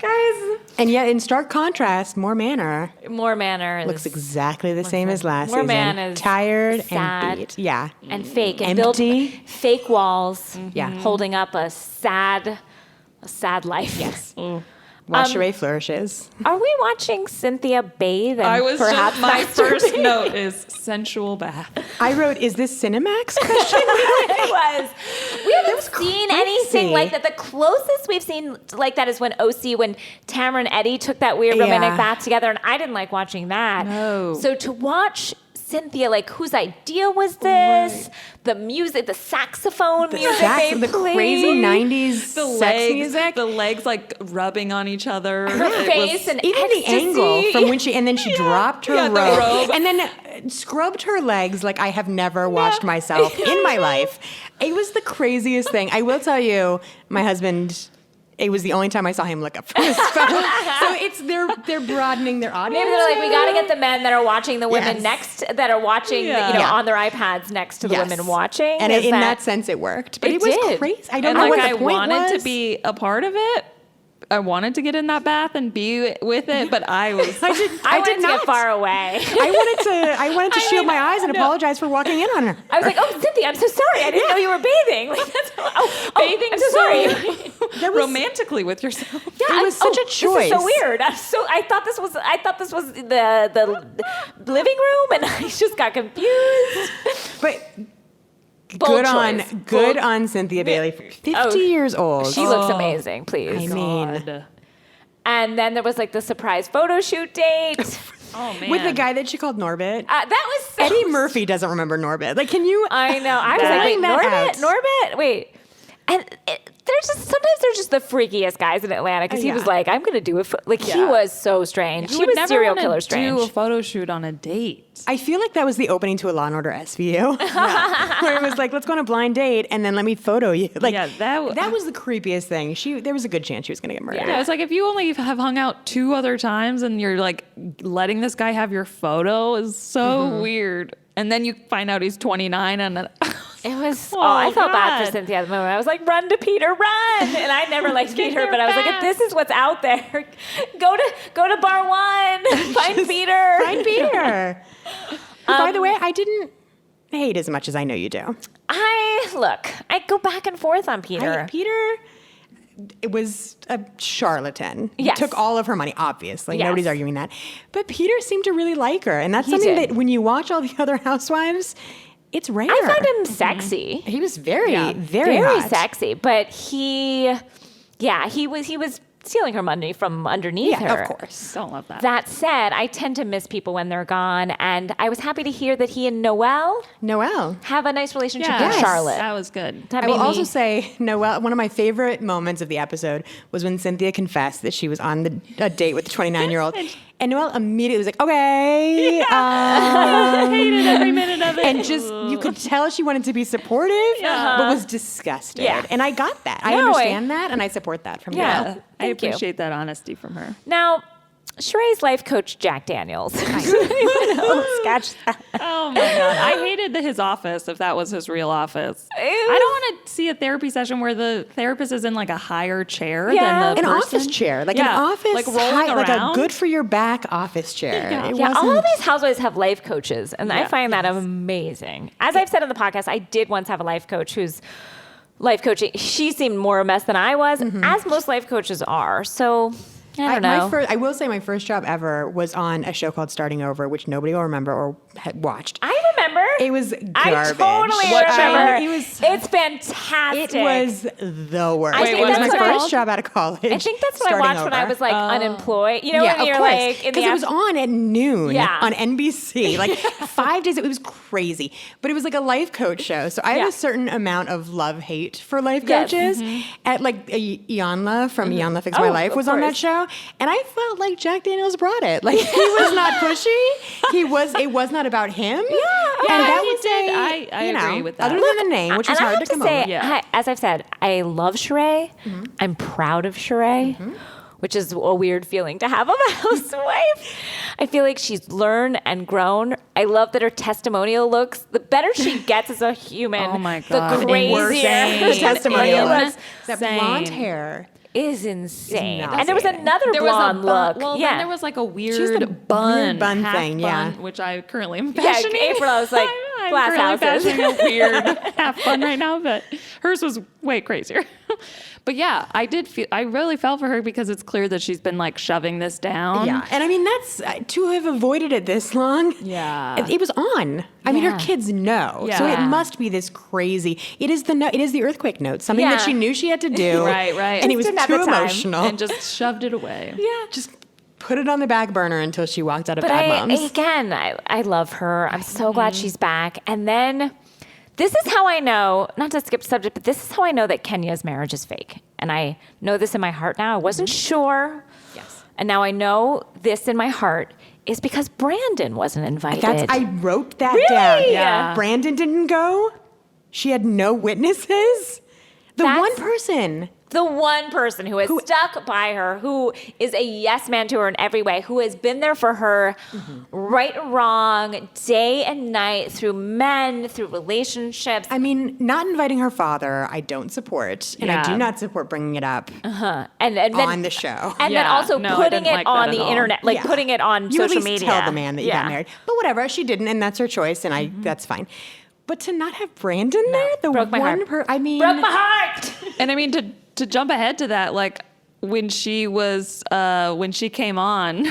Guys. And yet, in stark contrast, More Manor looks exactly the same as last season. More Manor is tired sad, and beat. Yeah. And fake. And empty. Built fake walls. Holding up a sad life. Yes. While Charest flourishes. Are we watching Cynthia bathe? And I was perhaps my first note is sensual bath. I wrote, is this Cinemax? It was. We haven't seen anything like that. The closest we've seen like that is when Tamara and Eddie took that weird romantic bath together, and I didn't like watching that. No. So to watch Cynthia, whose idea was this? Right. The music, the saxophone music they the played. Crazy 90s sex music. The legs rubbing on each other. Her face and even ecstasy. the angle from when she dropped her robe and then scrubbed her legs like I have never washed myself in my life. It was the craziest thing. I will tell you, my husband... It was the only time I saw him look up from his phone. So they're broadening their audience. Maybe they're we got to get the men that are watching the women next, that are watching, on their iPads next to the women watching. And in that sense, it worked. But it was crazy. I don't know what the point wanted was. to be a part of it, I wanted to get in that bath and be with it, but I was. I wanted to get far away. I wanted to shield my eyes and apologize for walking in on her. I was like, "Oh, Cynthia, I'm so sorry. I didn't know you were bathing." Like, Bathing I'm so sorry. That was romantically with yourself. Yeah, It was such a choice. This is so weird. I thought this was the living room, and I just got confused. But Bold good choice. on Cynthia Bailey. 50 years old. She looks amazing. Please. I mean, God. And then there was like the surprise photo shoot date. Oh man. with the guy that she called Norbit. That was so Eddie Murphy doesn't remember Norbit. Like, can you? I know. I was like, wait, that Norbit? Wait. And sometimes they're just the freakiest guys in Atlanta because he was like, I'm going to do it. He was so strange. He was serial killer strange. Do a photo shoot on a date. I feel like that was the opening to a Law and Order SVU, where it was like, let's go on a blind date and then let me photo you. Like, that was the creepiest thing. There was a good chance she was going to get murdered. Yeah, it's like if you only have hung out 2 other times and you're like letting this guy have your photo is so weird. And then you find out he's 29 and It was. I felt bad for Cynthia at the moment. I was like, "Run to Peter, run!" And I never liked Peter, but I was like, "If this is what's out there, go to bar 1, find Peter, Find Peter." By the way, I didn't hate as much as I know you do. I go back and forth on Peter. Peter, it was a charlatan. Yes. He took all of her money, obviously. Yes. Nobody's arguing that. But Peter seemed to really like her. And that's He something did. that when you watch all the other housewives, it's rare. I find him sexy. He was very hot. Very sexy, but he was stealing her money from underneath her. Of course. don't love that. That said, I tend to miss people when they're gone, and I was happy to hear that he and Noelle have a nice relationship with Yes, Charlotte. that was good. That I will made me- also say, Noelle, one of my favorite moments of the episode was when Cynthia confessed that she was on a date with the 29-year-old. And Noelle immediately was like, okay. Hated every minute of it. And just, you could tell she wanted to be supportive, but was disgusted. Yeah. And I got that. I No, understand that, and I support that from Yeah. Noelle. I Thank you. appreciate that honesty from her. Now, Sheree's life coach, Jack Daniels. Sketch that. Oh my god, I hated his office. If that was his real office, I don't want to see a therapy session where the therapist is in like a higher chair than the An person. office chair, like Yeah, an office, like rolling like a around. good for your back office chair. Yeah. It Yeah, all of wasn't- these housewives have life coaches, and I find that amazing. As I've said on the podcast, I did once have a life coach who's life coaching. She seemed more a mess than I was, as most life coaches are. So I don't know. I will say my first job ever was on a show called Starting Over, which nobody will remember or had watched. I remember. It was garbage. I totally What remember. show? It's fantastic. It was the worst. I think it was that's my what I- first job out of college. I think that's what I Starting watched when I Over. was like unemployed. You know, when of you're course. like in the it was on at noon on NBC, like 5 days. It was crazy, but it was like a life coach show. So I have a certain amount of love-hate for life Yes. coaches. At like Iyanla from Iyanla Fix My Oh, Life of was on that course. show, and I felt like Jack Daniels brought it. Like he was not pushy. It was not about him. Yeah, and that he was did. a, I you know, agree with that. Other than the name, which was and I hard have to come say, over. Yeah. as I've said, I love Sheree. I'm proud of Sheree, which is a weird feeling to have of a housewife. I feel like she's learned and grown. I love that her testimonial looks. The better she gets as a human, Oh my God. the crazier Insane. her testimonial testimonial looks. That Insane. blonde hair. is insane. It's And there was nauseating. another blonde look. Well, yeah. then there was like a She's weird the bun, weird bun half thing, yeah. bun, which I currently am Yeah, fashioning. April, I was like, I'm glass currently houses. fashioning a weird half bun right now, but hers was way crazier. But yeah, I really felt for her because it's clear that she's been like shoving this down. Yeah, and I mean that's to have avoided it this long. Yeah. it was on. I mean, her Yeah. kids know, so it Yeah. must be this crazy. It is the earthquake note, something that Yeah. she knew she had to do. Right. And it was Just too didn't have the time. emotional. And just shoved it away. yeah. just put it on the back burner until she walked out of But Bad Moms. I love her. I'm so glad she's back. And then this is how I know, not to skip subject, but this is how I know that Kenya's marriage is fake. And I know this in my heart now. I wasn't sure. Yes. And now I know this in my heart is because Brandon wasn't invited. I wrote that Really? down. Yeah. Brandon didn't go. She had no witnesses. The one person. The one person who has stuck by her, who is a yes man to her in every way, who has been there for her right and wrong, day and night, through men, through relationships. I mean, not inviting her father, I don't support. And I do not support bringing it up and then, on the show. And then also putting it on the internet, like putting it on you social at least media. tell the man that you got married. But whatever, she didn't, and that's her choice, and that's fine. But to not have Brandon there, the broke my one heart. broke my heart. And I mean, to jump ahead to that, like when she came on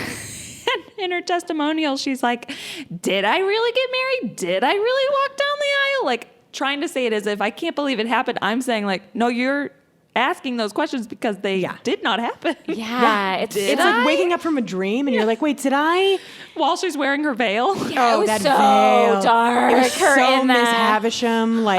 in her testimonial, she's like, did I really get married? Did I really walk down the aisle? Like trying to say it as if I can't believe it happened. I'm saying like, no, you're asking those questions because they did not happen. Yeah. It's like waking up from a dream and you're like, wait, did I? While she's wearing her veil. Yeah, it was that so veil. dark. It was Her so in Miss that. Havisham, like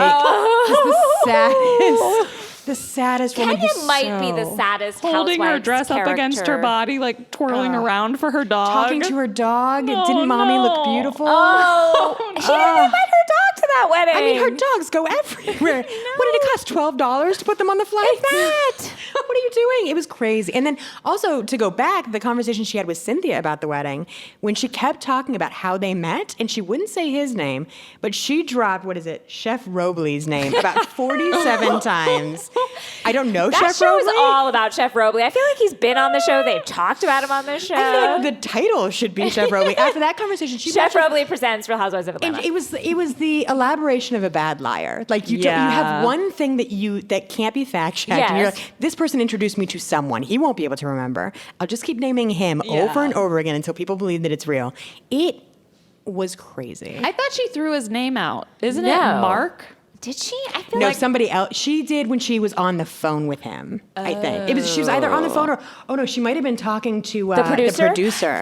just the saddest. The saddest woman. Kenya might be the saddest Holding her Housewives dress up against her character. body, like twirling around for her dog. Talking to her dog. Oh, Didn't mommy no. look beautiful? Oh, she didn't invite her dog to that wedding. I mean, her dogs go everywhere. What did it cost? $12 to put them on the flight? that. What are you doing? It was crazy. And then also to go back, the conversation she had with Cynthia about the wedding, when she kept talking about how they met, and she wouldn't say his name, but she dropped, Chef Robley's name about 47 times. I don't know That Chef show is Robley. all about Chef Robley. I feel like he's been on the show. They've talked about him on the show. I feel like the title should be Chef Robley. After that conversation, she Chef mentioned- Robley presents Real Housewives of Atlanta. And it was the elaboration of a bad liar. Like you have one thing that can't be fact checked, and you're Yes. like, this person introduced me to someone. He won't be able to remember. I'll just keep naming him over and over again until people believe that it's real. It was crazy. I thought she threw his name out. Isn't No. it Mark? Did she? I feel No, like somebody else. She did when she was on the phone with him. I think she was either on the phone or she might have been talking to the producer.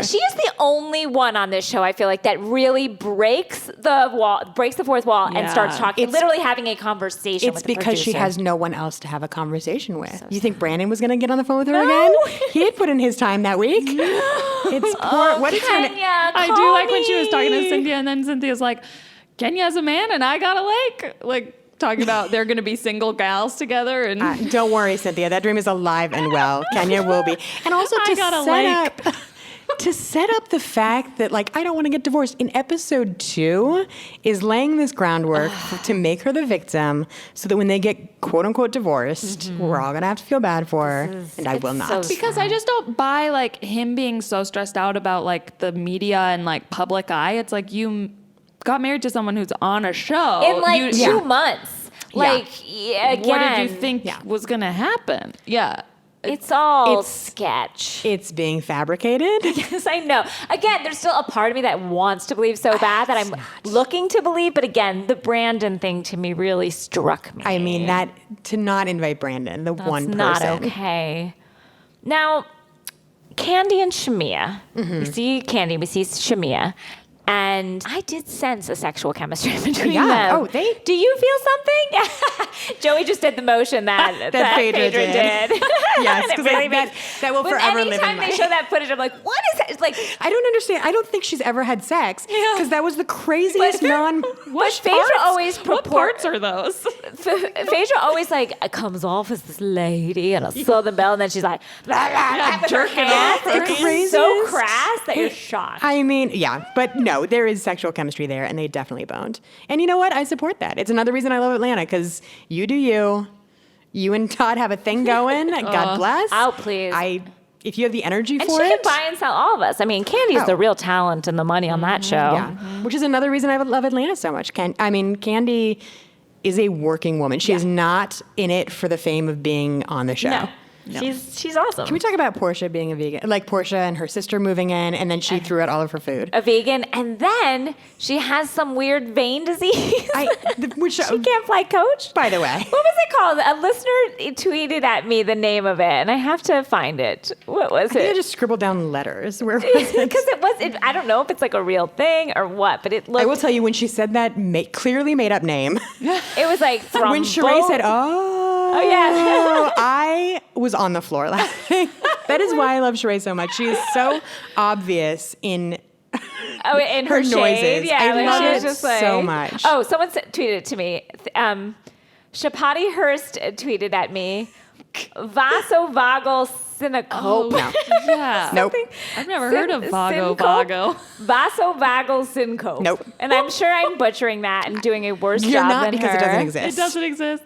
She She is the only one on this show, I feel like, that really breaks the fourth wall, and starts talking, literally having a conversation It's with the because she producer. has no one else to have a conversation with. You think Brandon was going to get on the phone with her again? He had put in his time that week. It's poor. What is her name? Kenya, I do like when she was talking to Cynthia, and then Cynthia's like, Kenya's a man and I got a lake. Like talking about they're going to be single gals together. And Don't worry, Cynthia. That dream is alive and well. Kenya will be. And also to set up the fact that, like, I don't want to get divorced in episode 2 is laying this groundwork to make her the victim so that when they get quote unquote divorced, we're all going to have to feel bad for her. And I will not. so because I just don't buy like him being so stressed out about like the media and like public eye. It's like you got married to someone who's on a show in like 2 months. Like again, what did you think was going to happen? Yeah. It's all sketch. It's being fabricated. Yes, I know. Again, there's still a part of me that wants to believe so bad that I'm looking to believe. But again, the Brandon thing to me really struck me. I mean, that to not invite Brandon, the one person. Not okay. Now, Candy and Shamia. We see Candy, we see Shamia. And I did sense a sexual chemistry between them. Oh, Do you feel something? Joey just did the motion that Phaedra did. Yes, And it because really that will but forever live in anytime my... they show that footage, I'm like, what is that? It's like, I don't understand. I don't think she's ever had sex because that was the craziest but Phaedra always What parts are those? Phaedra always like comes off as this lady and a southern belle, and then she's like, blah, blah, blah, with her jerking off. hands. The It's so craziest. crass that you're shocked. I mean, yeah, but no, there is sexual chemistry there, and they definitely boned. And you know what? I support that. It's another reason I love Atlanta because you do you. You and Todd have a thing going. God bless. Oh, please. If you have the energy And for she it. can buy and sell all of us. I mean, Candy's the real talent and the money on that show. Yeah, which is another reason I would love Atlanta so much. Candy is a working woman. She is not in it for the fame of being on the show. No. She's awesome. Can we talk about Portia being a vegan? Like Portia and her sister moving in, and then she threw out all of her food. A vegan, and then she has some weird vein disease. Which she can't fly coach. By the way. What was it called? A listener tweeted at me the name of it, and I have to find it. What was I think I it? just scribbled down letters. Where was Because it? I don't know if it's like a real thing or what, but it looked. I will tell you when she said that clearly made up name. It was like from When Sheree said, "Oh, yeah," I was on the floor laughing. That is why I love Sheree so much. She is so obvious in in her shade. noises. Yeah, I like love she was it just like, so much. Oh, someone tweeted it to me. Shapati Hurst tweeted at me, Vasovagal Synacope. Oh, yeah. Nope. I've never heard of Vago. Vasovagal Syncope. Nope. And I'm sure I'm butchering that and doing a worse You're job not than because her. it doesn't exist. It doesn't exist.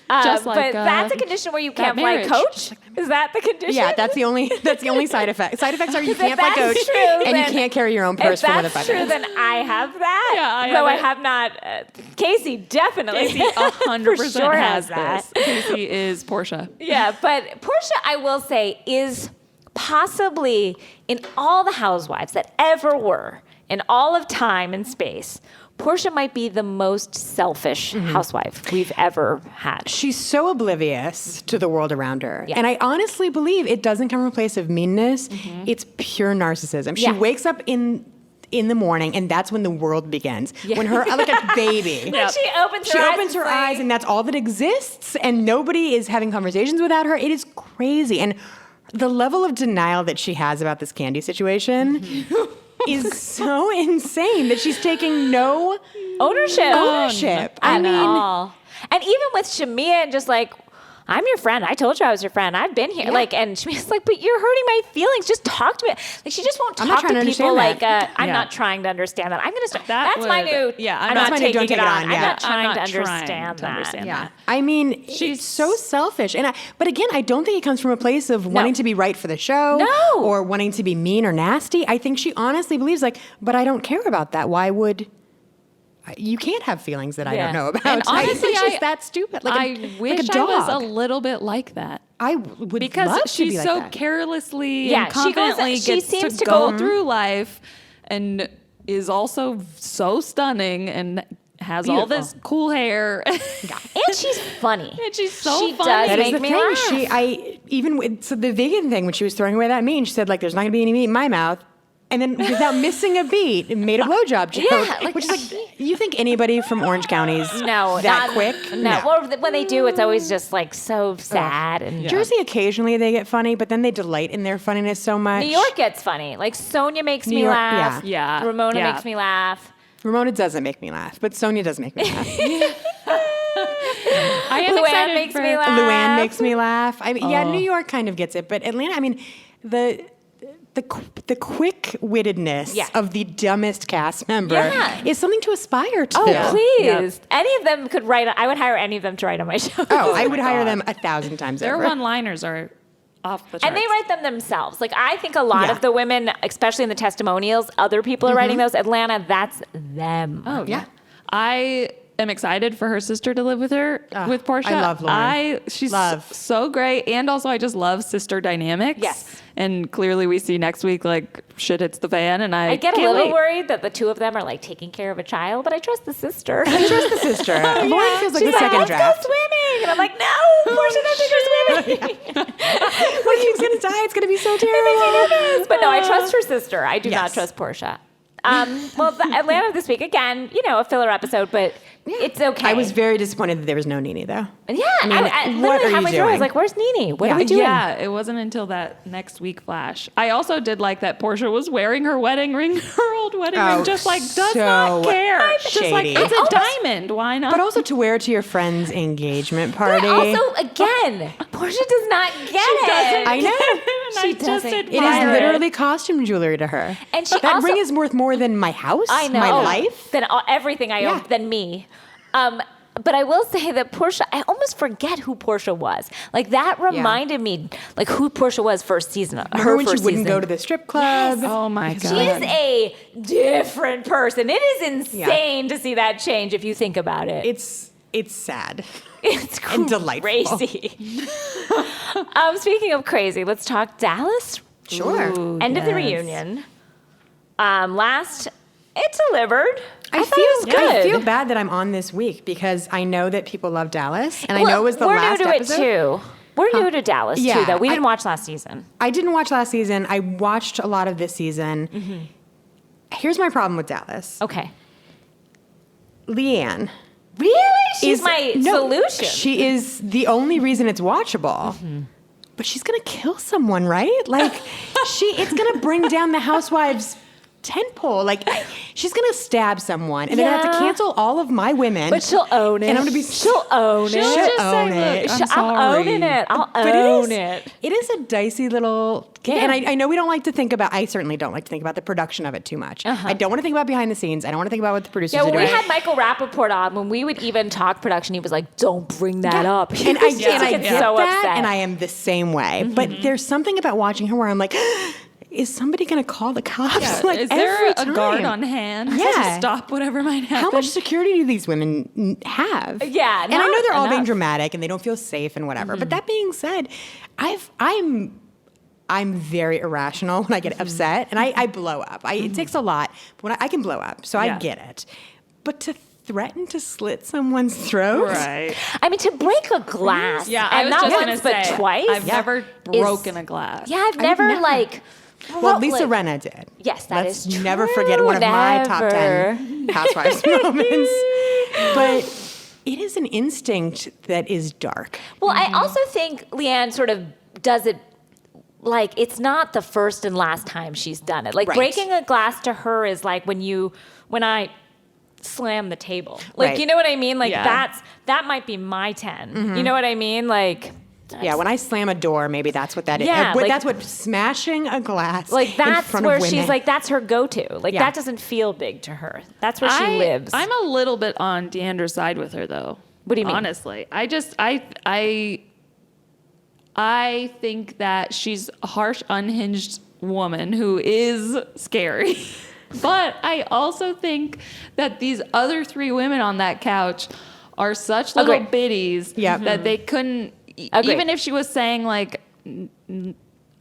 But that's a condition where you can't fly marriage. coach? Is that the condition? Yeah, that's the only side effect. Side effects are you can't fly If coach that's true, and you then- can't carry your own purse If for more than that's 5 true, minutes. then I have that. Yeah, I Though have I it. have not. Casey definitely. Casey 100% for sure has that. this. Casey is Portia. Yeah, but Portia, I will say, is possibly in all the housewives that ever were, in all of time and space, Portia might be the most selfish housewife we've ever had. She's so oblivious to the world around her. Yeah. And I honestly believe it doesn't come from a place of meanness. It's pure narcissism. She Yeah. wakes up in the morning, and that's when the world begins. When her, like a baby. When she opens her She eyes, opens her it's like- eyes, and that's all that exists, and nobody is having conversations without her. It is crazy. And the level of denial that she has about this Candy situation is so insane that she's taking no ownership. I mean, all. And even with Shamia and just like, I'm your friend. I told you I was your friend. I've been here. Yeah. Like, and Shamia's like, but you're hurting my feelings. Just talk to me. Like, she just won't I'm not talk trying to to people understand like, that. I'm Yeah. not trying to understand that. I'm going to start. That That's my would- new. yeah, I'm that's not my new taking don't take it it on. on, I'm yeah. not trying I'm to not trying understand to that. understand yeah. that. I mean, She's- she's so selfish. But again, I don't think it comes from a place of wanting to be right for the show No. or wanting to be mean or nasty. I think she honestly believes like, but I don't care about that. Why would you can't have feelings that I Yeah. don't know about. And I honestly, think she's that stupid. Like I wish like a I was dog. a little bit like that. I would Because love to she's be like so that. carelessly Yeah, and she goes- confidently she gets seems to to go go- through life and is also so stunning and has all Beautiful. this cool hair. And she's funny. And she's so she funny. does That is make the me thing. laugh. So the vegan thing when she was throwing away that meat, and she said like, "There's not going to be any meat in my mouth." And then without missing a beat, made a blowjob joke. Yeah, like which is like, you think anybody from Orange County is No, that not, quick? No. Well, when they do, it's always just like so sad. And Jersey occasionally they get funny, but then they delight in their funniness so much. New York gets funny. Like Sonia makes New me York- laugh. yeah. Yeah. Ramona Yeah. makes me laugh. Ramona doesn't make me laugh, but Sonia does make me laugh. I am Luann excited makes for me laugh. Luann makes me laugh. I mean, yeah, New York kind of gets it, but Atlanta. I mean, the quick-wittedness Yeah. of the dumbest cast member Yeah. is something to aspire to. Oh, please. Any of them could write. I would hire any of them to write on my show. Oh, I would hire them 1,000 times Their over. one-liners are off the charts. And they write them themselves. Like, I think a lot Yeah. of the women, especially in the testimonials, other people are writing those. Atlanta, that's them. Oh, Yeah. I am excited for her sister to live with her, with Portia. I love Lauren. She's Love. so great. And also, I just love sister dynamics. Yes. And clearly, we see next week, like, shit hits the fan. And I I get a can't little wait. worried that the two of them are like taking care of a child, but I trust the sister. I trust the sister. Lauren feels like She's the second let's draft. go swimming. And I'm like, no, Portia doesn't go swimming. When he's gonna die, it's gonna be so terrible. But no, I trust her sister. I do not Yes. trust Portia. Well, the Atlanta this week, again, a filler episode, but it's okay. I was very disappointed that there was no Nene though. Yeah, I mean, I what literally are you halfway through, I was doing? like, where's Nene? What Yeah. are we doing? Yeah, it wasn't until that next week flash. I also did like that Portia was wearing her wedding ring, her old wedding Oh, ring, just like does so not care. Just like shady. it's a Almost- diamond. Why not? But also to wear to your friend's engagement But party. also, again, Portia does not get it. I know. She I just doesn't. It is admire literally costume jewelry to her. And she that also- ring is worth more than my house, I know. my life. Than everything I own, Yeah. than me. But I will say that Portia, I almost forget who Portia was. Like, that reminded me, like, who Portia was first season. Remember her when she first wouldn't season. go to the strip club? Yes. oh my god. She is a different person. It is insane to see that change if you think about it. It's sad. It's and delightful. crazy. Speaking of crazy, let's talk Dallas. Sure. Ooh, End of the yes. reunion. It delivered. I thought it was good. feel bad that I'm on this week because I know that people love Dallas, and I know it was the we're last new to episode. it too. We're new to Dallas too, Yeah, though. We didn't watch last season. I didn't watch last season. I watched a lot of this season. Here's my problem with Dallas. Okay. Leanne Really? She's is my no, solution. She is the only reason it's watchable. But she's gonna kill someone, right? Like it's gonna bring down the housewives tentpole. Like, she's going to stab someone, and they're going to have to cancel all of my women. But she'll own it. And I'm going to be... She'll own it. She'll just own say, it. look, I'm owning it. I'll own it. It is a dicey little game. Yeah. And I know we don't like to think about... I certainly don't like to think about the production of it too much. I don't want to think about behind the scenes. I don't want to think about what the producers are When doing. we had Michael Rappaport on, when we would even talk production, he was like, don't bring that up. And I get so that, upset. and I am the same way. But there's something about watching her where I'm like... Is somebody going to call the cops? Yeah. Like, Is there every a guard time? on hand Yeah. to stop whatever might happen? How much security do these women have? Yeah, and I know not they're all being enough. dramatic and they don't feel safe and whatever. But that being said, I'm very irrational when I get upset, and I blow up. It takes a lot, but when I can blow up, so I get it. But to threaten to slit someone's throat, Right. I mean, to break a glass. Yeah, and I was not just once, going to say, but twice. I've never broken a glass. Yeah, I've never, never. like... Well, Lisa like- Rinna did. Yes, that Let's is true. never forget one of my top 10 Housewives moments. But it is an instinct that is dark. Well, I also think Leanne sort of does it like it's not the first and last time she's done it. Like Right. breaking a glass to her is like when I slam the table. Like, Right. you know what I mean? Like Yeah. that might be my 10. You know what I mean? Like Yeah, when I slam a door, maybe that's what that is. Yeah, like- That's what smashing a glass like that's in front where of women. she's like that's her go-to. Like Yeah. that doesn't feel big to her. That's where she lives. I'm a little bit on Deandra's side with her, though. What do you mean? Honestly, I think that she's a harsh, unhinged woman who is scary. But I also think that these other 3 women on that couch are such little Agreed. biddies Yep. that they couldn't, Agreed. even if she was saying like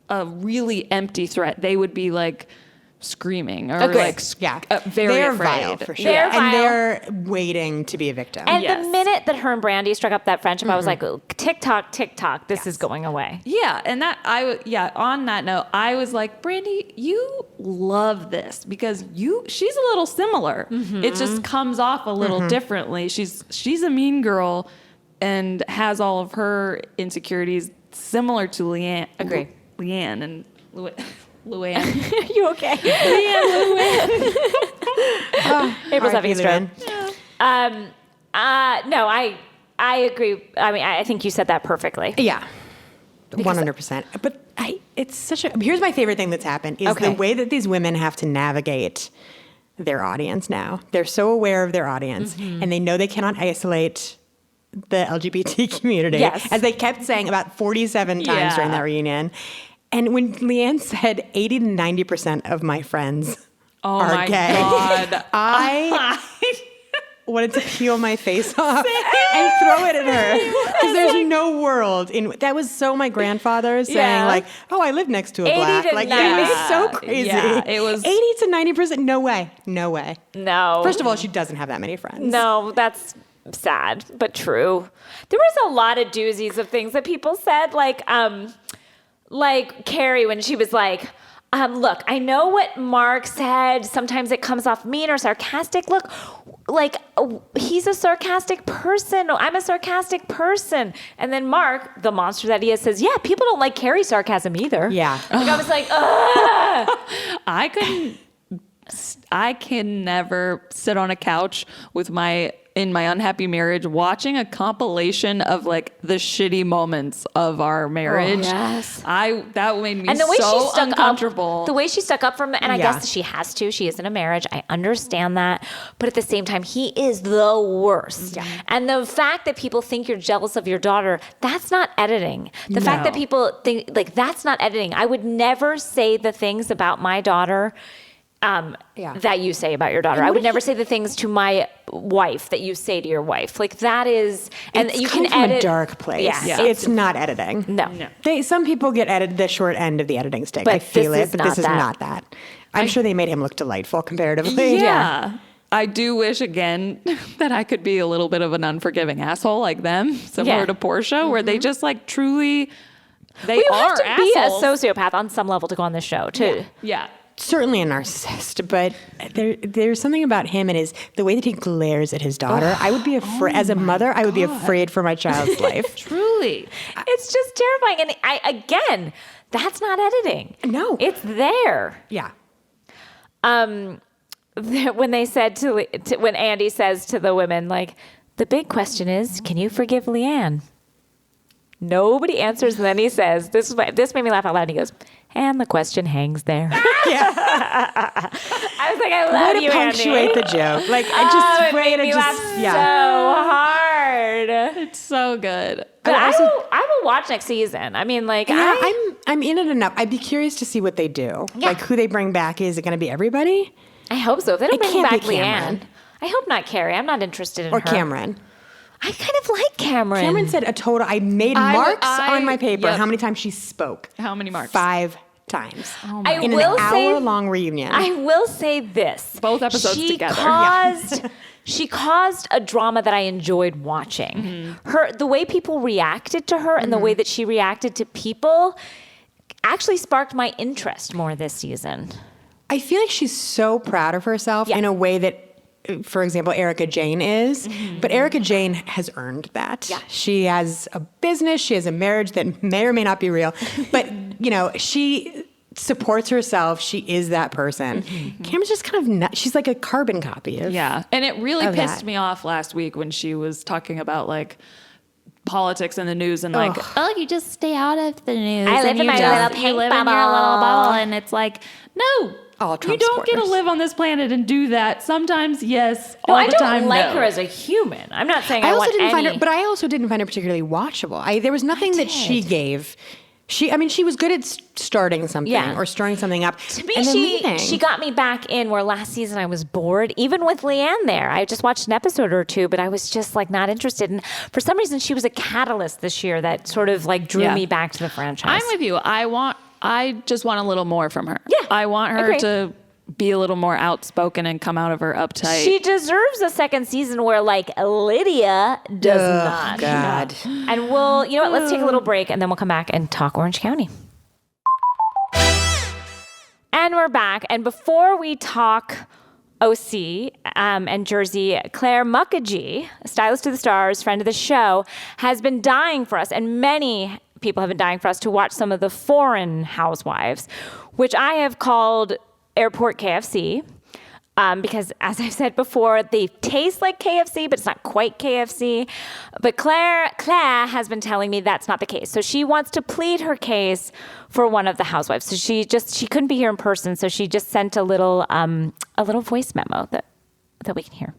a really empty threat, they would be like screaming or Agreed. like very they're afraid. vile for sure. They're and vile. they're waiting to be a victim. and Yes. the minute that her and Brandy struck up that friendship, I was like, tick-tock, tick-tock, this is going away. Yeah, and on that note, I was like, Brandy, you love this because she's a little similar. It just comes off a little differently. She's a mean girl and has all of her insecurities similar to Leanne. Agree. Leanne and Luann. Are you okay? April's having a stroke. No, I agree. I mean, I think you said that perfectly. Yeah, 100%. But it's such a... Here's my favorite thing that's happened is the way that these women have to navigate their audience now. They're so aware of their audience, and they know they cannot isolate the LGBT community, Yes. as they kept saying about 47 times Yeah. during that reunion. And when Leanne said 80 to 90% of my friends Oh are my gay, God. I wanted to peel my face off and throw it at her. Because there's no world in... That was so my grandfather saying Yeah. like, oh, I live next to a 80 black. to Like, 90. it was so crazy. Yeah, it was- 80 to 90%. No way. No way. No. First of all, she doesn't have that many friends. No, that's sad, but true. There was a lot of doozies of things that people said, like Carrie when she was like, look, I know what Mark said. Sometimes it comes off mean or sarcastic. Look, like he's a sarcastic person. I'm a sarcastic person. And then Mark, the monster that he is, says, yeah, people don't like Carrie's sarcasm either. Yeah. Like I was like, ugh. I can never sit on a couch in my unhappy marriage watching a compilation of like the shitty moments of our marriage. yes. That made me And the way so she stuck uncomfortable. up, the way she stuck up from, and I Yeah. guess she has to. She is in a marriage. I understand that, but at the same time, he is the worst. Yeah. And the fact that people think you're jealous of your daughter, that's not editing. The fact that people think like that's not editing. I would never say the things about my daughter. That you say about your daughter. I would never say the things to my wife that you say to your wife. Like that is, and It's you can coming from edit. a dark place. Yeah. It's not editing. No. Some people get edited the short end of the editing stick. But I feel this it, is but not this is that. not that. I'm sure they made him look delightful comparatively. Yeah. I do wish again that I could be a little bit of an unforgiving asshole like them, similar Yeah. to Portia, where they just like truly, they You are have to assholes. be a sociopath on some level to go on this show too. Yeah. Certainly a narcissist, but there's something about him and the way that he glares at his daughter. I would be afraid, as a mother, I would be afraid for my child's life. Truly. It's just terrifying. And again, that's not editing. No. It's there. Yeah. When they said when Andy says to the women, like, the big question is, can you forgive Leanne? Nobody answers, and then he says, this made me laugh out loud. He goes, and the question hangs there. Yeah. I was like, I love you, Andy. Punctuate the joke. Like, I just it made me laugh so hard. It's so good. But I will watch next season. I mean, like, Yeah, I'm in it enough. I'd be curious to see what they do. Yeah. Like, who they bring back. Is it going to be everybody? I hope so. If they don't bring can't back be Cameron. Leanne, I hope not Carrie. I'm not interested in her. Or Cameron? I kind of like Cameron. Cameron said a total. I made marks on my paper. How many times she spoke? How many marks? 5 times. I in will an hour-long reunion. I will say this. Both episodes together. She caused a drama that I enjoyed watching. The way people reacted to her and the way that she reacted to people actually sparked my interest more this season. I feel like she's so proud of herself in a way that, for example, Erica Jane is. But Erica Jane has earned that. Yeah. She has a business. She has a marriage that may or may not be real. But, she supports herself. She is that person. Cameron's just kind of nuts. She's like a carbon copy of And it really of pissed that. me off last week when she was talking about, like, politics and the news and like, you just stay out of the news. I live in my little pink you live in your bubble. little bubble. And it's like, no. All You Trump don't get to supporters. live on this planet and do that. Sometimes, yes. No, all I the don't time, like no. her as a human. I'm not saying I I also want didn't find any. her, but I also didn't find her particularly watchable. There was nothing that she gave. She was good at starting something or stirring something up. To me, and then leaving. she got me back in where last season I was bored, even with Leanne there. I just watched an episode or two, but I was just like not interested. And for some reason, she was a catalyst this year that sort of like drew me back to the franchise. I'm with you. I just want a little more from her. Yeah, I want her agreed. to be a little more outspoken and come out of her uptight. She deserves a second season where like Lydia does not. God. And you know what? Let's take a little break and then we'll come back and talk Orange County. And we're back. And before we talk OC and Jersey, Clare Mukherjee, stylist to the stars, friend of the show, has been dying for us, and many people have been dying for us to watch some of the foreign housewives, which I have called Airport KFC. Because as I've said before, they taste like KFC, but it's not quite KFC. But Claire has been telling me that's not the case. So she wants to plead her case for one of the housewives. So she couldn't be here in person, so she just sent a little voice memo that we can hear.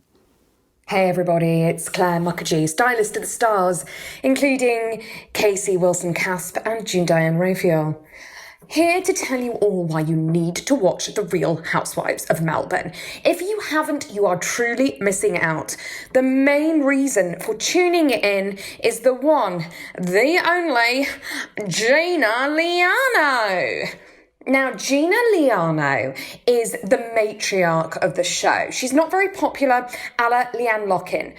Hey everybody, it's Clare Mukherjee, stylist to the stars, including Casey Wilson-Casp and June Diane Raphael. Here to tell you all why you need to watch The Real Housewives of Melbourne. If you haven't, you are truly missing out. The main reason for tuning in is the one, the only, Gina Liano. Now, Gina Liano is the matriarch of the show. She's not very popular, a la Leanne Lockin.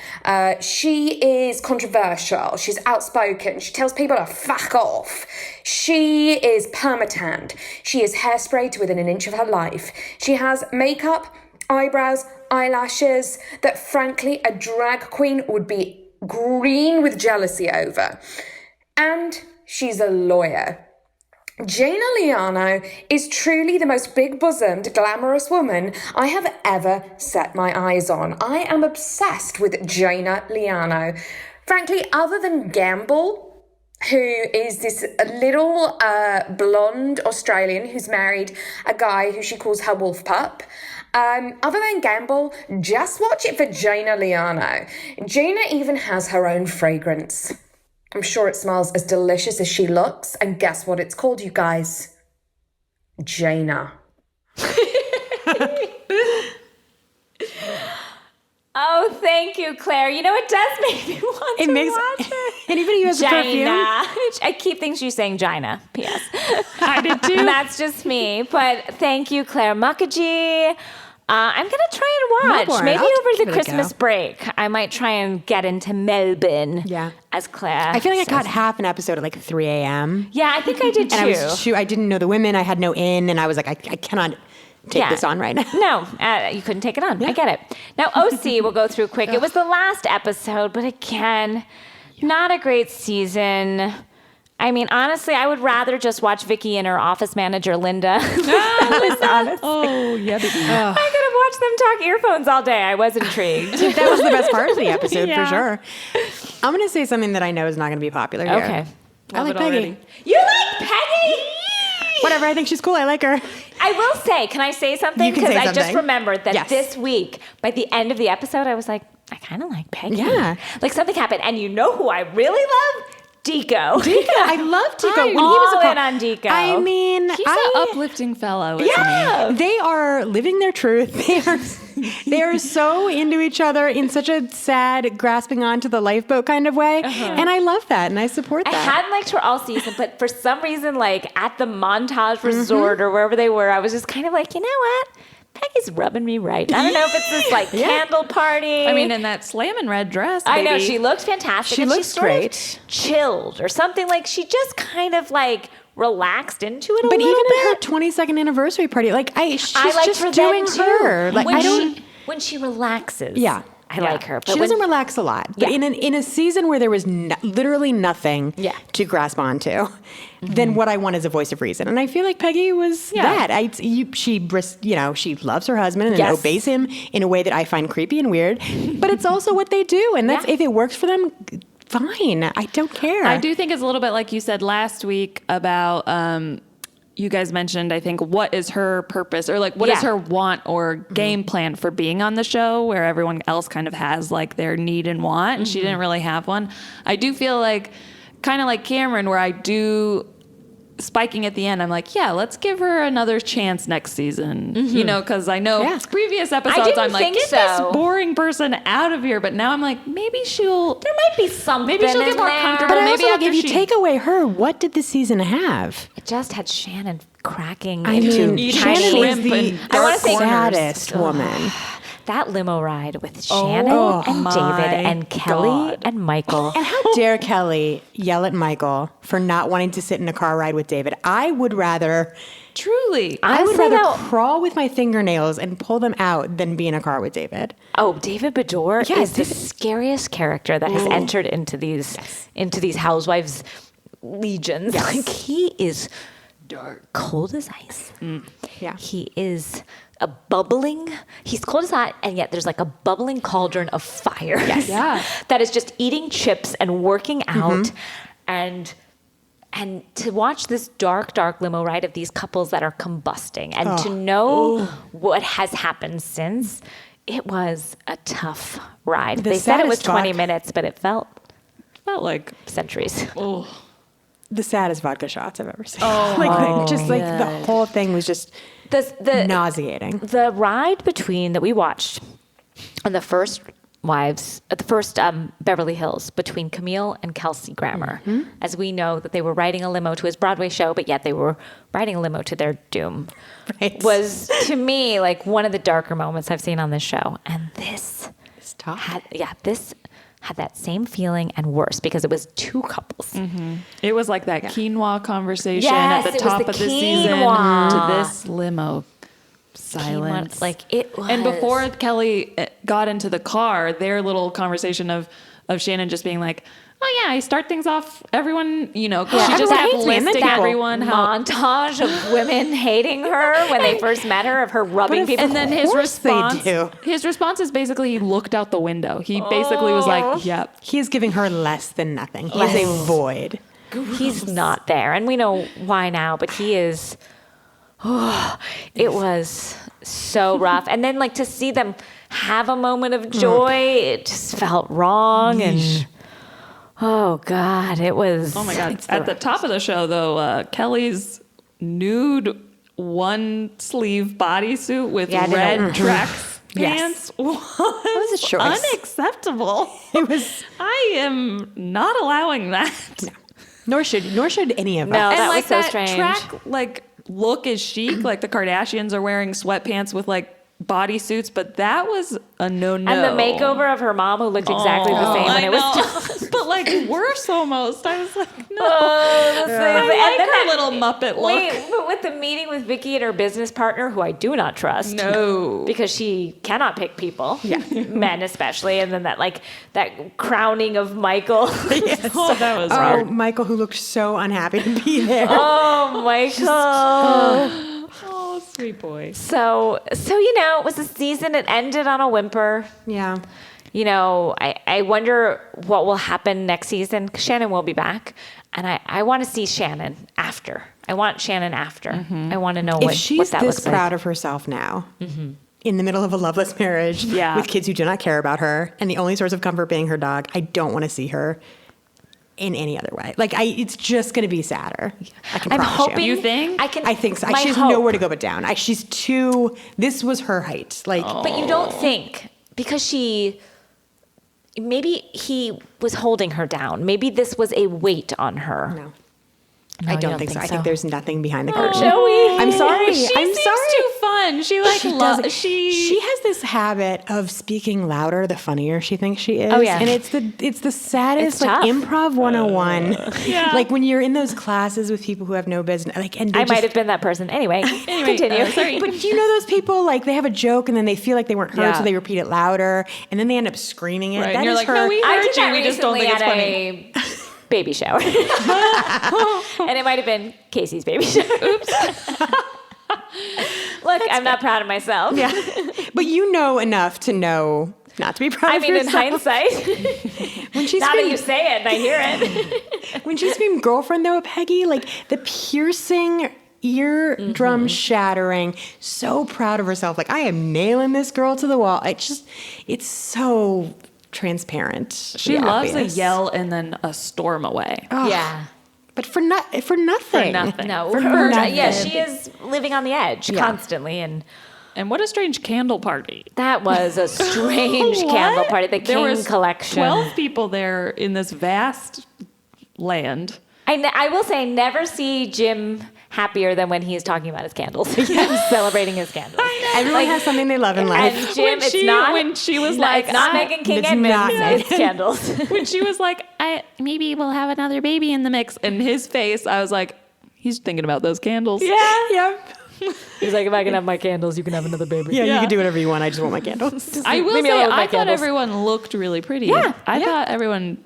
She is controversial. She's outspoken. She tells people to fuck off. She is permatanned. She is hairsprayed within an inch of her life. She has makeup, eyebrows, eyelashes that, frankly, a drag queen would be green with jealousy over. And she's a lawyer. Gina Liano is truly the most big-bosomed, glamorous woman I have ever set my eyes on. I am obsessed with Gina Liano. Frankly, other than Gamble, who is this little blonde Australian who's married a guy who she calls her wolf pup, other than Gamble, just watch it for Gina Liano. Gina even has her own fragrance. I'm sure it smells as delicious as she looks. And guess what it's called, you guys? Jaina. Oh, thank you, Claire. You know, it does make me want to watch it. Anybody who has a perfume? I keep thinking she's saying Gina, P.S. I did too. That's just me. But thank you, Clare Mukherjee. I'm going to try and watch. Melbourne. Maybe I'll over give the it a Christmas go. break, I might try and get into Melbourne as Claire. I feel like I caught half an episode at like 3 a.m. Yeah, I think I did too. And I didn't know the women. I had no in, and I was like, I cannot take this on right now. No, you couldn't take it on. I get it. Now, OC, we'll go through quick. It was the last episode, but again, not a great season. I mean, honestly, I would rather just watch Vicky and her office manager, Linda. Oh, yeah, baby. I could have watched them talk earphones all day. I was intrigued. That was the best part of the episode Yeah. for sure. I'm going to say something that I know is not going to be popular here. Okay. I like it Peggy. already. You like Peggy? Whatever. I think she's cool. I like her. I will say, can I say something? You can Because say I just something. remembered that Yes. this week, by the end of the episode, I was like, I kind of like Peggy. Yeah. Like something happened. And you know who I really love? Deco. I love Tico. I'm When he was all in on Deco. I mean, He's an uplifting fellow, isn't Yeah. they are living their truth. They are so into each other in such a sad, grasping onto the lifeboat kind of way. And I love that, and I support I that. hadn't liked her all season, but for some reason, like at the Montage Resort or wherever they were, I was just kind of like, you know what? Peggy's rubbing me right. I don't know if it's this like candle party. I mean, in that slamming red dress, I know baby. she looked fantastic. She and looks sort of great. chilled or something. Like she just kind of like relaxed into it a But little even bit. at her 22nd anniversary party, like she's I liked just her doing then, too. her. Like when when she relaxes. Yeah. I like her. But She when- doesn't relax a lot. But Yeah. in a season where there was literally nothing Yeah. to grasp onto, then what I want is a voice of reason. And I feel like Peggy was that. She loves her husband and Yes. obeys him in a way that I find creepy and weird. But it's also what they do. And that's Yeah. if it works for them, fine. I don't care. I do think it's a little bit like you said last week about you guys mentioned, I think, what is her purpose or like what is Yeah. her want or game plan for being on the show where everyone else kind of has like their need and want and she didn't really have one. I do feel like kind of like Cameron where I do spiking at the end. I'm like, yeah, let's give her another chance next season. You know, because I know Yeah. previous episodes didn't I'm like, think get so. this boring person out of here. But now I'm like, maybe she'll there might be something. Maybe she'll get in more there. comfortable. but I maybe also like after if you she- take away her, what did the season have? It just had Shannon cracking I into mean, eating tiny shrimp is the and I wanna say- saddest woman. that limo ride with Shannon Oh and my David and Kelly God. and Michael. And how dare Kelly yell at Michael for not wanting to sit in a car ride with David? I would rather truly. I would Honestly, rather though- crawl with my fingernails and pull them out than be in a car with David. Oh, David Bador Yes, is the David- scariest character that has entered into these housewives legions. Like he is dark, cold as ice. Yeah. He is a bubbling. He's cold as hot, and yet there's like a bubbling cauldron of fire. Yes. Yeah. That is just eating chips and working out, and to watch this dark limo ride of these couples that are combusting, and to know what has happened since. It was a tough ride. They said it was saddest 20 vodka- minutes, but it felt Felt like centuries. The saddest vodka shots I've ever seen. The whole thing was just The nauseating. the ride that we watched on the first Beverly Hills between Camille and Kelsey Grammer, as we know that they were riding a limo to his Broadway show, but yet they were riding a limo to their doom, Right. was to me like one of the darker moments I've seen on this show. And this It's tough. this had that same feeling and worse because it was two couples. it was like that quinoa conversation Yes, at the it was top the of the season quinoa. to this limo silence. Like it was. And before Kelly got into the car, their little conversation of Shannon just being like, oh yeah, I start things off, everyone, she just Everyone kept hates me, and then listing people- everyone how. montage of women hating her when they first met her, of her rubbing people. And then his course they response, do. is basically he looked out the window. He basically was like, yep. He is giving her less than nothing. He is a void. he's not there, and we know why now. But he is. It was so rough, and then like to see them have a moment of joy, it just felt wrong, and oh god, it was. Oh my God. At the top of the show, though, Kelly's nude one sleeve bodysuit with Yeah, I didn't red know. tracks Yes. pants was a choice. unacceptable. It was. I am not allowing that. Nor should any of No. us. And That was so that strange. track like look is chic. Like the Kardashians are wearing sweatpants with like bodysuits, but that was a no-no. And the makeover of her mom, who looked exactly the same when it was but like worse almost. I was like, no. I I like her little Muppet look. Wait, but with the meeting with Vicky and her business partner, who I do not trust. No. Because she cannot pick people. Yeah. Men especially. And then that crowning of Michael. Yes. That was Oh, Michael, who looked so unhappy to be there. Oh, Michael. Oh, sweet boy. So it was a season. It ended on a whimper. Yeah. I wonder what will happen next season. 'Cause Shannon will be back. And I want to see Shannon after. I want Shannon after. Mm-hmm. I want to know If what she's that this looks proud like. of herself now, in the middle of a loveless marriage with kids who do not care about her, and the only source of comfort being her dog, I don't want to see her in any other way. It's just going to be sadder. I can I'm promise hoping You think? I think so. my She has hope- nowhere to go but down. This was her height. But you don't think, because maybe he was holding her down. Maybe this was a weight on her. No. No, I you don't think so. I think there's nothing behind the curtain. Joey. I'm sorry. She I'm seems sorry. too fun. She She has this habit of speaking louder the funnier she thinks she is. Oh, yeah. And it's the saddest It's tough. improv 101. Yeah. When you're in those classes with people who have no business and I might have been that person. Anyway, continue. Sorry. But do you know those people they have a joke and then they feel like they weren't heard, Yeah. so they repeat it louder and then they end up screaming it. Right, That and you're is like, her. no, we I heard did you. that We just don't recently think it's at funny. a baby shower. And it might have been Casey's baby shower. Oops. Look, I'm not proud of myself. Yeah. But you know enough to know not to be proud I of mean, in yourself. hindsight, When she now that screamed, you say it and I hear it. when she screamed girlfriend though, Peggy, the piercing eardrum shattering, so proud of herself. I am nailing this girl to the wall. It's so transparent. She loves a yell and then a storm away. Yeah. But for nothing. For nothing. No, For her, nothing. yeah, she is living on the edge constantly. And And what a strange candle party. that was a strange candle party. The There King was collection. 12 people there in this vast land. I will say, never see Jim happier than when he's talking about his candles. Celebrating his candles. Everyone has something they love in life. And Jim, when she was it's not Megan King It's Edmonds. not It's candles. when she was like, maybe we'll have another baby in the mix. And his face, I was like, he's thinking about those candles. Yeah. He's like, if I can have my candles, you can have another baby. Yeah, you Yeah. can do whatever you want. I just want my candles. I will leave me say, alone with my I thought candles. everyone looked really pretty. Yeah, I thought everyone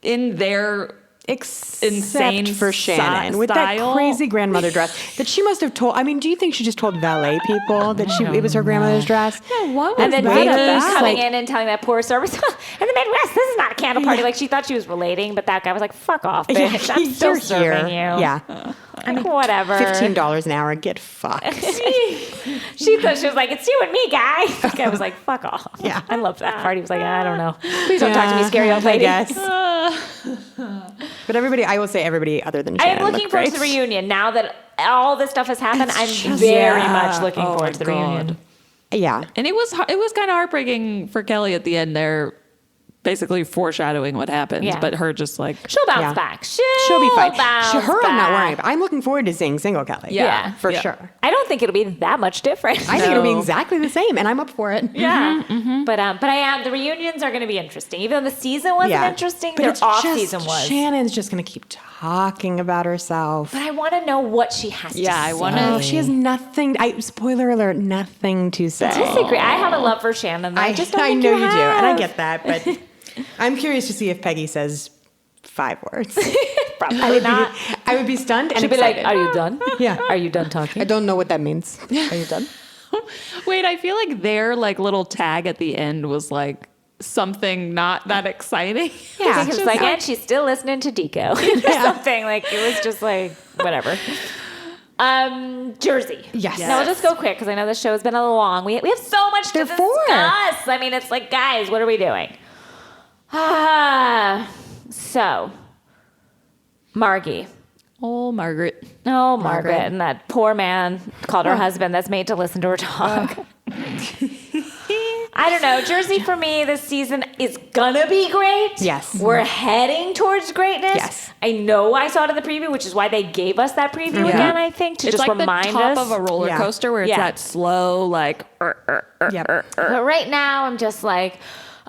in their Except insane for Shannon with style. that crazy grandmother dress that she must have told. I mean, do you think she just told valet people that it was her grandmother's dress? what And then that Vicky us? coming Like- in and telling that poor service, in the Midwest, this is not a candle party. She thought she was relating, but that guy was like, fuck off, bitch. I'm still You're serving here. you. Yeah, Like, whatever. $15 an hour. Get fucked. She thought she was like, it's you and me, guy. The guy was like, fuck off. Yeah. I love that party. He was like, I don't know. Please don't talk to me, scary old lady. I guess. But I will say everybody other than Shannon I'm looking looked forward great. to the reunion. Now that all this stuff has happened, I'm just- very Yeah. much looking Oh forward to the my God. reunion. Yeah. And it was kind of heartbreaking for Kelly at the end there, basically foreshadowing what happens, Yeah. but her just like, She'll bounce Yeah. back. She'll be fine. Bounce Her, I'm not back. worrying about. I'm looking forward to seeing single Kelly. Yeah. For Yeah. sure. I don't think it'll be that much different. I think it'll be No. exactly the same, and I'm up for it. Yeah, but I am. The reunions are going to be interesting. Even though the season wasn't interesting, But their it's off just- season was. Shannon's just going to keep talking about herself. But I want to know what she has to say. I want to. Oh, she has nothing. Spoiler alert, nothing to say. Disagree. I have a love for Shannon. I just don't think know you you do, have. and I get that, but I'm curious to see if Peggy says 5 words. Probably not. I would be stunned and She'd be like, excited. "Are you done? Yeah. Are you done I talking? don't know what that means. Are you done?" Wait, I feel like their like little tag at the end was like something not that exciting. Yeah, It's like, and she's still listening to Deco or something. Like it was just like whatever. Jersey. Yes. Now we'll just go quick because I know the show has been a little long. We have so much to They're discuss. 4. I mean, it's like, guys, what are we doing? So, Margie. Oh, Margaret. Oh, Margaret. And that poor man called her husband that's made to listen to her talk. I don't know. Jersey for me this season, is gonna be great. Yes. We're heading towards greatness. Yes. I know I saw it in the preview, which is why they gave us that preview again, I think, to It's just like remind the top us. of a roller coaster where it's that slow, like... Yep. But right now, I'm just like,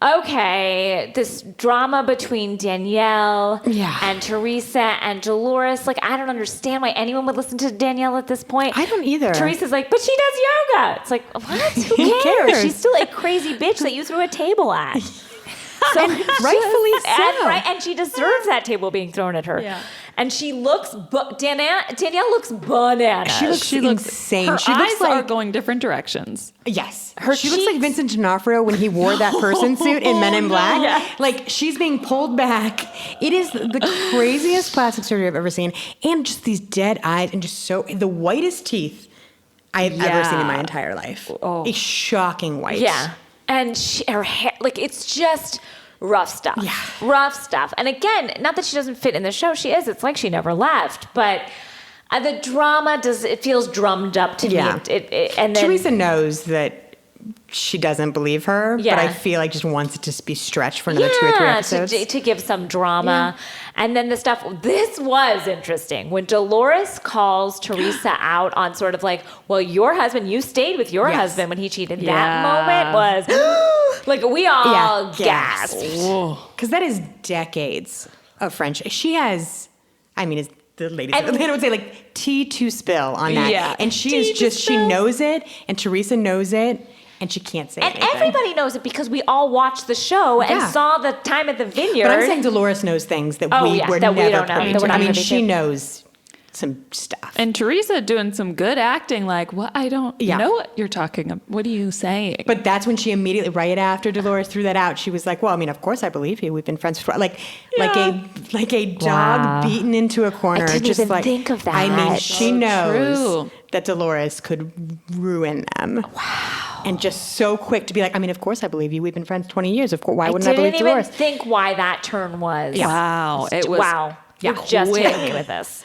okay, this drama between Danielle and Teresa and Dolores, like, I don't understand why anyone would listen to Danielle at this point. I don't either. Teresa's like, but she does yoga. It's like, what? Who cares? She's still a crazy bitch that you threw a table at. So and rightfully so. And she deserves that table being thrown at her. Yeah. And she looks, Danielle looks bananas. She looks insane. Her She eyes looks like are going different directions. Yes. She cheeks. looks like Vincent D'Onofrio when he wore that person suit in Men in Black. Yeah. Like, she's being pulled back. It is the craziest plastic surgery I've ever seen. And just these dead eyes and just the whitest teeth I have ever seen in my entire life. A shocking white. Yeah. And her hair, like, it's just rough stuff. Yeah. Rough stuff. And again, not that she doesn't fit in the show. She is. It's like she never left. But the drama it feels drummed up to me. And then Teresa knows that she doesn't believe her, Yeah. but I feel like just wants it to be stretched for another 2 or 3 episodes. to give some drama. And then this was interesting. When Dolores calls Teresa out on sort of like, well, your husband, you stayed with your husband when he cheated. That moment was, like, we all gasped. Because that is decades of friendship. She has, I mean, the ladies in Atlanta would say, like, tea to spill on that. Yeah. And she is just, she knows it, and Teresa knows it, and she can't say anything. And everybody knows it because we all watched the show and saw the time at the vineyard. But I'm saying Dolores knows things that we were that we never don't know. privy That to. we're not I mean, privy she to. knows some stuff. And Teresa doing some good acting, like, what? I don't know what you're talking about. What are you saying? But that's when she immediately, right after Dolores threw that out, she was like, well, I mean, of course I believe you. We've been friends for, like a dog beaten into a corner. I didn't just even like, think of that. I mean, she knows true. that Dolores could ruin them. Wow. And just so quick to be like, I mean, of course I believe you. We've been friends 20 years. Of course, why wouldn't I believe Dolores? I didn't even think why that turn was. Yeah. Wow. It was You're just hitting me with this.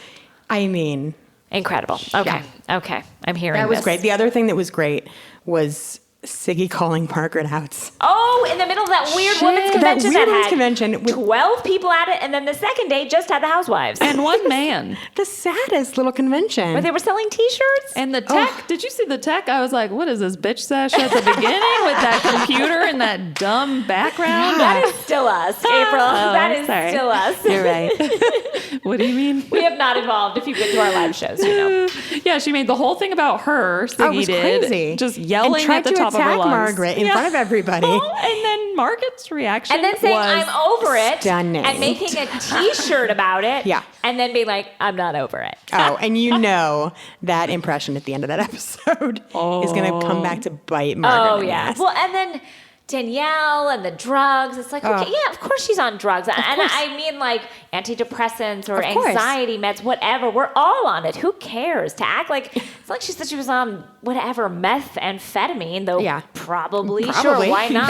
I mean, incredible. Okay. Okay. I'm hearing that was this. great. The other thing that was great was Siggy calling Margaret out. Oh, in the middle of that weird women's convention weird that women's had convention with 12 people at it, and then the second day just had the housewives. And one man. The saddest little convention. Where they were selling T-shirts. And the tech, did you see the tech? I was like, what is this, Bitch Sesh at the beginning with that computer and that dumb background? That is still us, April. That is still us. You're right. What do you mean? We have not evolved. If you've been to our live shows, you know. Yeah, she made the whole thing about her. Siggy it was did. crazy. Just yelling at the top of her attack lungs. Margaret in front of everybody. And then Margaret's reaction And then saying, was I'm over it. stunning. And making a T-shirt about it. Yeah. And then being like, I'm not over it. Oh, and you know that impression at the end of that episode is going to come back to bite Margaret. Oh, in the yeah. ass. Well, and then Danielle and the drugs. It's like, okay, yeah, of course she's on drugs. And I mean, like, antidepressants or Of course. anxiety meds, whatever. We're all on it. Who cares? To act like, it's like she said she was on whatever, methamphetamine, though probably. Sure, why not?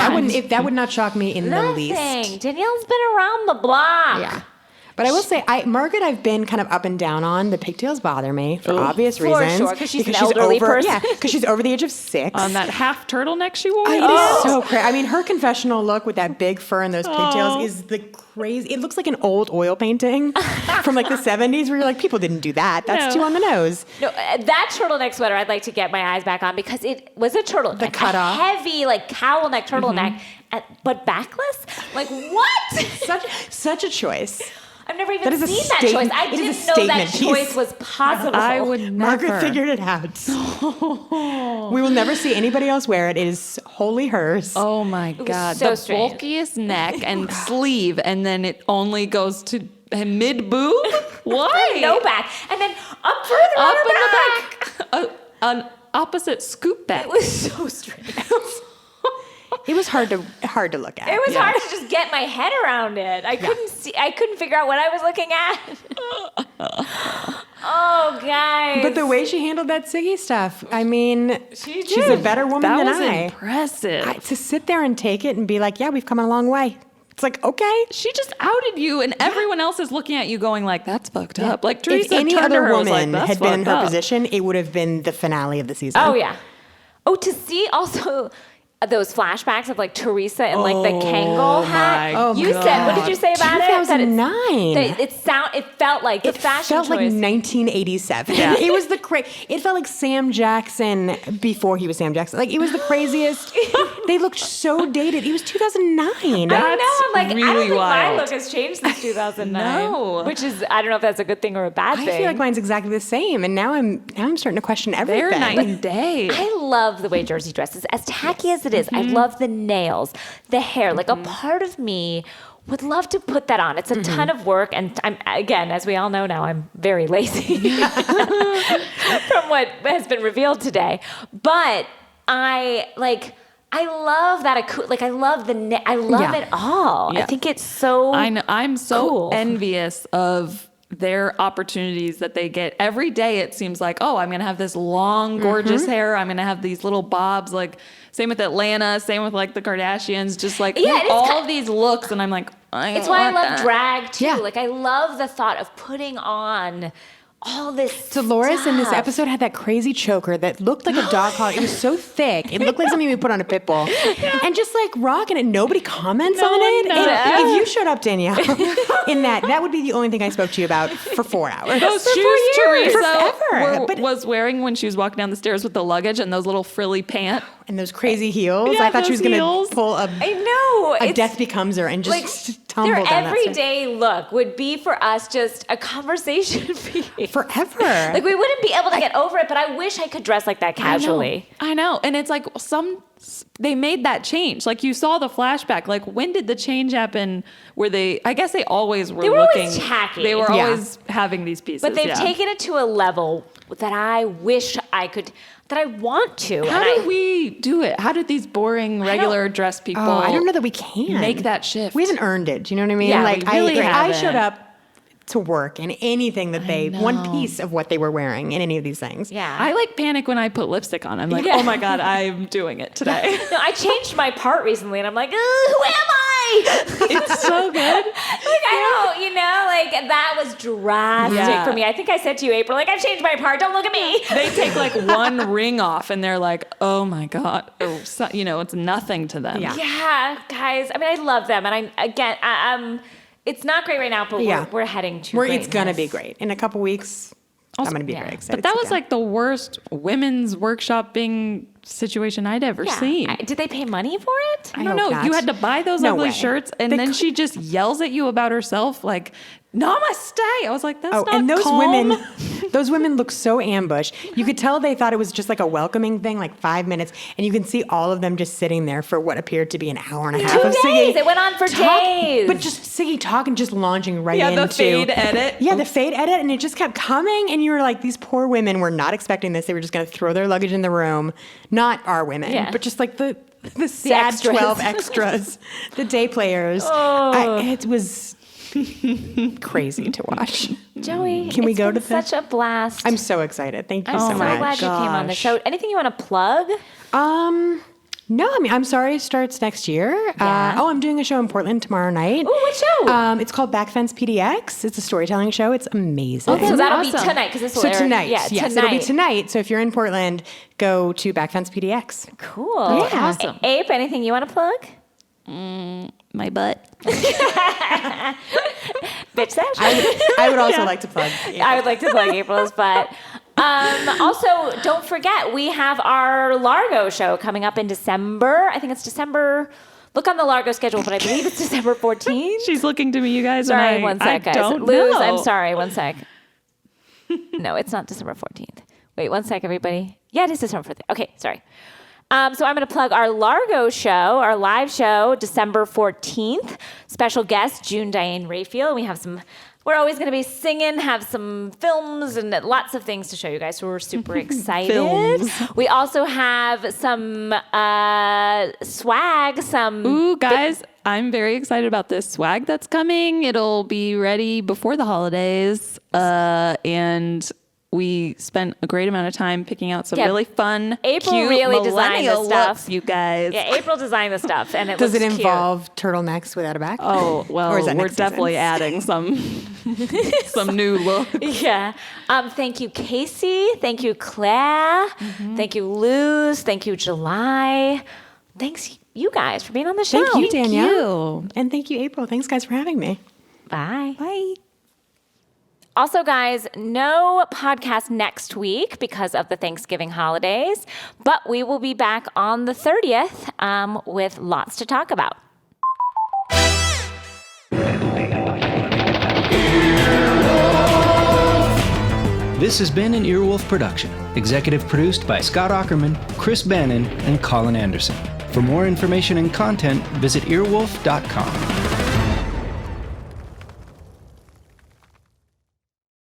That would not shock me in the least. Danielle's been around the block. Yeah. But I will say, Margaret, I've been kind of up and down on. The pigtails bother me for obvious reasons. For sure, because she's an elderly person. Yeah, because she's over the age of 6. on that half turtleneck she wore. It is so crazy. I mean, her confessional look with that big fur and those pigtails is the crazy. It looks like an old oil painting from like the 70s where you're like, people didn't do that. That's too on the nose. No, that turtleneck sweater I'd like to get my eyes back on because it was a turtleneck. The cutoff. A heavy, like, cowl neck turtleneck, but backless? Like, what? Such a choice. I've never even That is a seen that choice. statement. I It is a didn't know that statement piece. choice was possible. I would never. Margaret figured it out. We will never see anybody else wear it. It is wholly hers. Oh my God. so the strange. bulkiest neck and sleeve, and then it only goes to mid boob? Why? No back. And then up further Up on in her the back. back. An opposite scoop back. It was so strange. It was hard to look at. It was hard to just get my head around it. I couldn't figure out what I was looking at. Oh, guys. But the way she handled that Siggy stuff, I mean, she's a better woman That than was I. impressive. To sit there and take it and be like, yeah, we've come a long way. It's like, okay. She just outed you, and everyone else is looking at you going like, that's fucked up. Like Teresa if any turned to other her and was woman like, that's had been in fucked her up. position, it would have been the finale of the season. Oh, yeah. Oh, to see also those flashbacks of like Teresa and like the Kangol hat. my You said, what did you say about it? 2009. It felt like the fashion felt like choice. 1987. It was it felt like Sam Jackson before he was Sam Jackson. Like it was the craziest. They looked so dated. It was 2009. I know. I'm like, I don't really think my wild. look has changed since 2009. No. Which is, I don't know if that's a good thing or a bad I thing. feel like mine's exactly the same, and now I'm starting to question everything. They're night and day. I love the way Jersey dresses, as tacky as it is. I love the nails, the hair. Like a part of me would love to put that on. It's a ton of work, and I'm, again, as we all know now, I'm very lazy from what has been revealed today. But I love that. Like I love I love it all. Yeah. I think it's so. I know. I'm so cool. envious of their opportunities that they get every day. It seems like, oh, I'm going to have this long, gorgeous hair. I'm going to have these little bobs. Like same with Atlanta, same with like the Kardashians, just like all these looks. And I'm like, It's why I love drag too. Yeah. Like I love the thought of putting on all this. Dolores in this stuff. episode had that crazy choker that looked like a dog collar. It was so thick. It looked like something we put on a pit bull. And just like rocking it. Nobody comments on it. knows. And if you showed up, Danielle, in that would be the only thing I spoke to you about for 4 hours. Those For 4 shoes years. Teresa Forever. was wearing when she was walking down the stairs with the luggage and those little frilly pants. And those crazy heels. Yeah, I thought she was those going heels. to pull I know. a it's- Death Becomes Her and just tumble their down that stairs. everyday look would be for us just a conversation piece. Forever. Like we wouldn't be able to get over it, but I wish I could dress like that casually. I know. And it's like they made that change. Like you saw the flashback. Like when did the change happen where I guess they always were They were looking. always tacky. They were Yeah. always having these pieces. But they've yeah. taken it to a level that I wish I could, that I want to. How and did we do it? How did these boring regular dress people I don't know that we can make that shift? We haven't earned it. Do you know what I mean? Yeah, like we really I haven't. showed up to work in anything that one piece of what they were wearing in any of these things. Yeah. I like panic when I put lipstick on. I'm like, Yeah. oh my God, I'm doing it today. No, I changed my part recently, and I'm like, who am I? It's so good. Like I don't, like that was drastic Yeah. for me. I think I said to you, April, like I've changed my part. Don't look at me. They take like one ring off and they're like, oh my God. Or, it's nothing to them. Yeah. Yeah, guys. I mean, I love them, and it's not great right now, but Yeah. we're heading to. It's gonna greatness. be great. In a couple weeks, I'm gonna be very excited. But that to was see like the worst women's workshopping situation I'd ever Yeah. seen. Did they pay money for it? I don't hope know. not. You had to buy those No ugly way. shirts, and then she just yells at you about herself, like "Namaste." I was like, "That's not and those calm. those women look so ambushed. You could tell they thought it was just like a welcoming thing, like 5 minutes, and you can see all of them just sitting there for what appeared to be an hour and a half 2 of days. Siggy. It went on for days. But just Siggy talking, just launching right Yeah, into the fade edit. Yeah, the fade edit, and it just kept coming, and you were like, these poor women were not expecting this. They were just going to throw their luggage in the room. Not our women, Yeah. but just like the sad extras. 12 extras, the day players. It was crazy to watch. Joey, Can we it's go been to the- such a blast. I'm so excited. Thank you I'm so so much. glad you came on the show. Anything you want to plug? No, I mean, I'm sorry it starts next year. Yeah. I'm doing a show in Portland tomorrow night. Ooh, what show? It's called Backfence PDX. It's a storytelling show. It's amazing. So that'll be awesome. tonight because this will So air. tonight, Yeah, yes, it'll be tonight. So if you're in Portland, go to Backfence PDX. Cool. Yeah. Awesome. Ape, anything you want to plug? My butt. Bitch Sesh. I would also like to plug. I would like to plug April's, but also don't forget we have our Largo show coming up in December. I think it's December. Look on the Largo schedule, but I believe it's December 14th. She's looking to me, you guys. Sorry, and one sec, I guys. don't Lose, know. I'm sorry, one sec. No, it's not December 14th. Wait, one sec, everybody. Yeah, it is December 14th. Okay, sorry. So I'm going to plug our Largo show, our live show, December 14th. Special guest, June Diane Raphael. We're always going to be singing, have some films and lots of things to show you guys. So we're super excited. Films. We also have some swag, Ooh, guys, I'm very excited about this swag that's coming. It'll be ready before the holidays. And we spent a great amount of time picking out some Yeah. really fun, April cute really designed millennial the stuff. looks, you guys. Yeah, April designed the stuff, and it Does it looks cute. involve turtlenecks without a back? Oh, well, Or is that we're next season? definitely adding some new look. Yeah. Thank you, Casey. Thank you, Claire. Thank you, Luz. Thank you, July. thanks you guys for being on the show. Thank you, Danielle. you. And thank you, April. Thanks, guys, for having me. Bye. Bye. Also, guys, no podcast next week because of the Thanksgiving holidays, but we will be back on the 30th with lots to talk about. This has been an Earwolf production, executive produced by Scott Aukerman, Chris Bannon, and Colin Anderson. For more information and content, visit earwolf.com.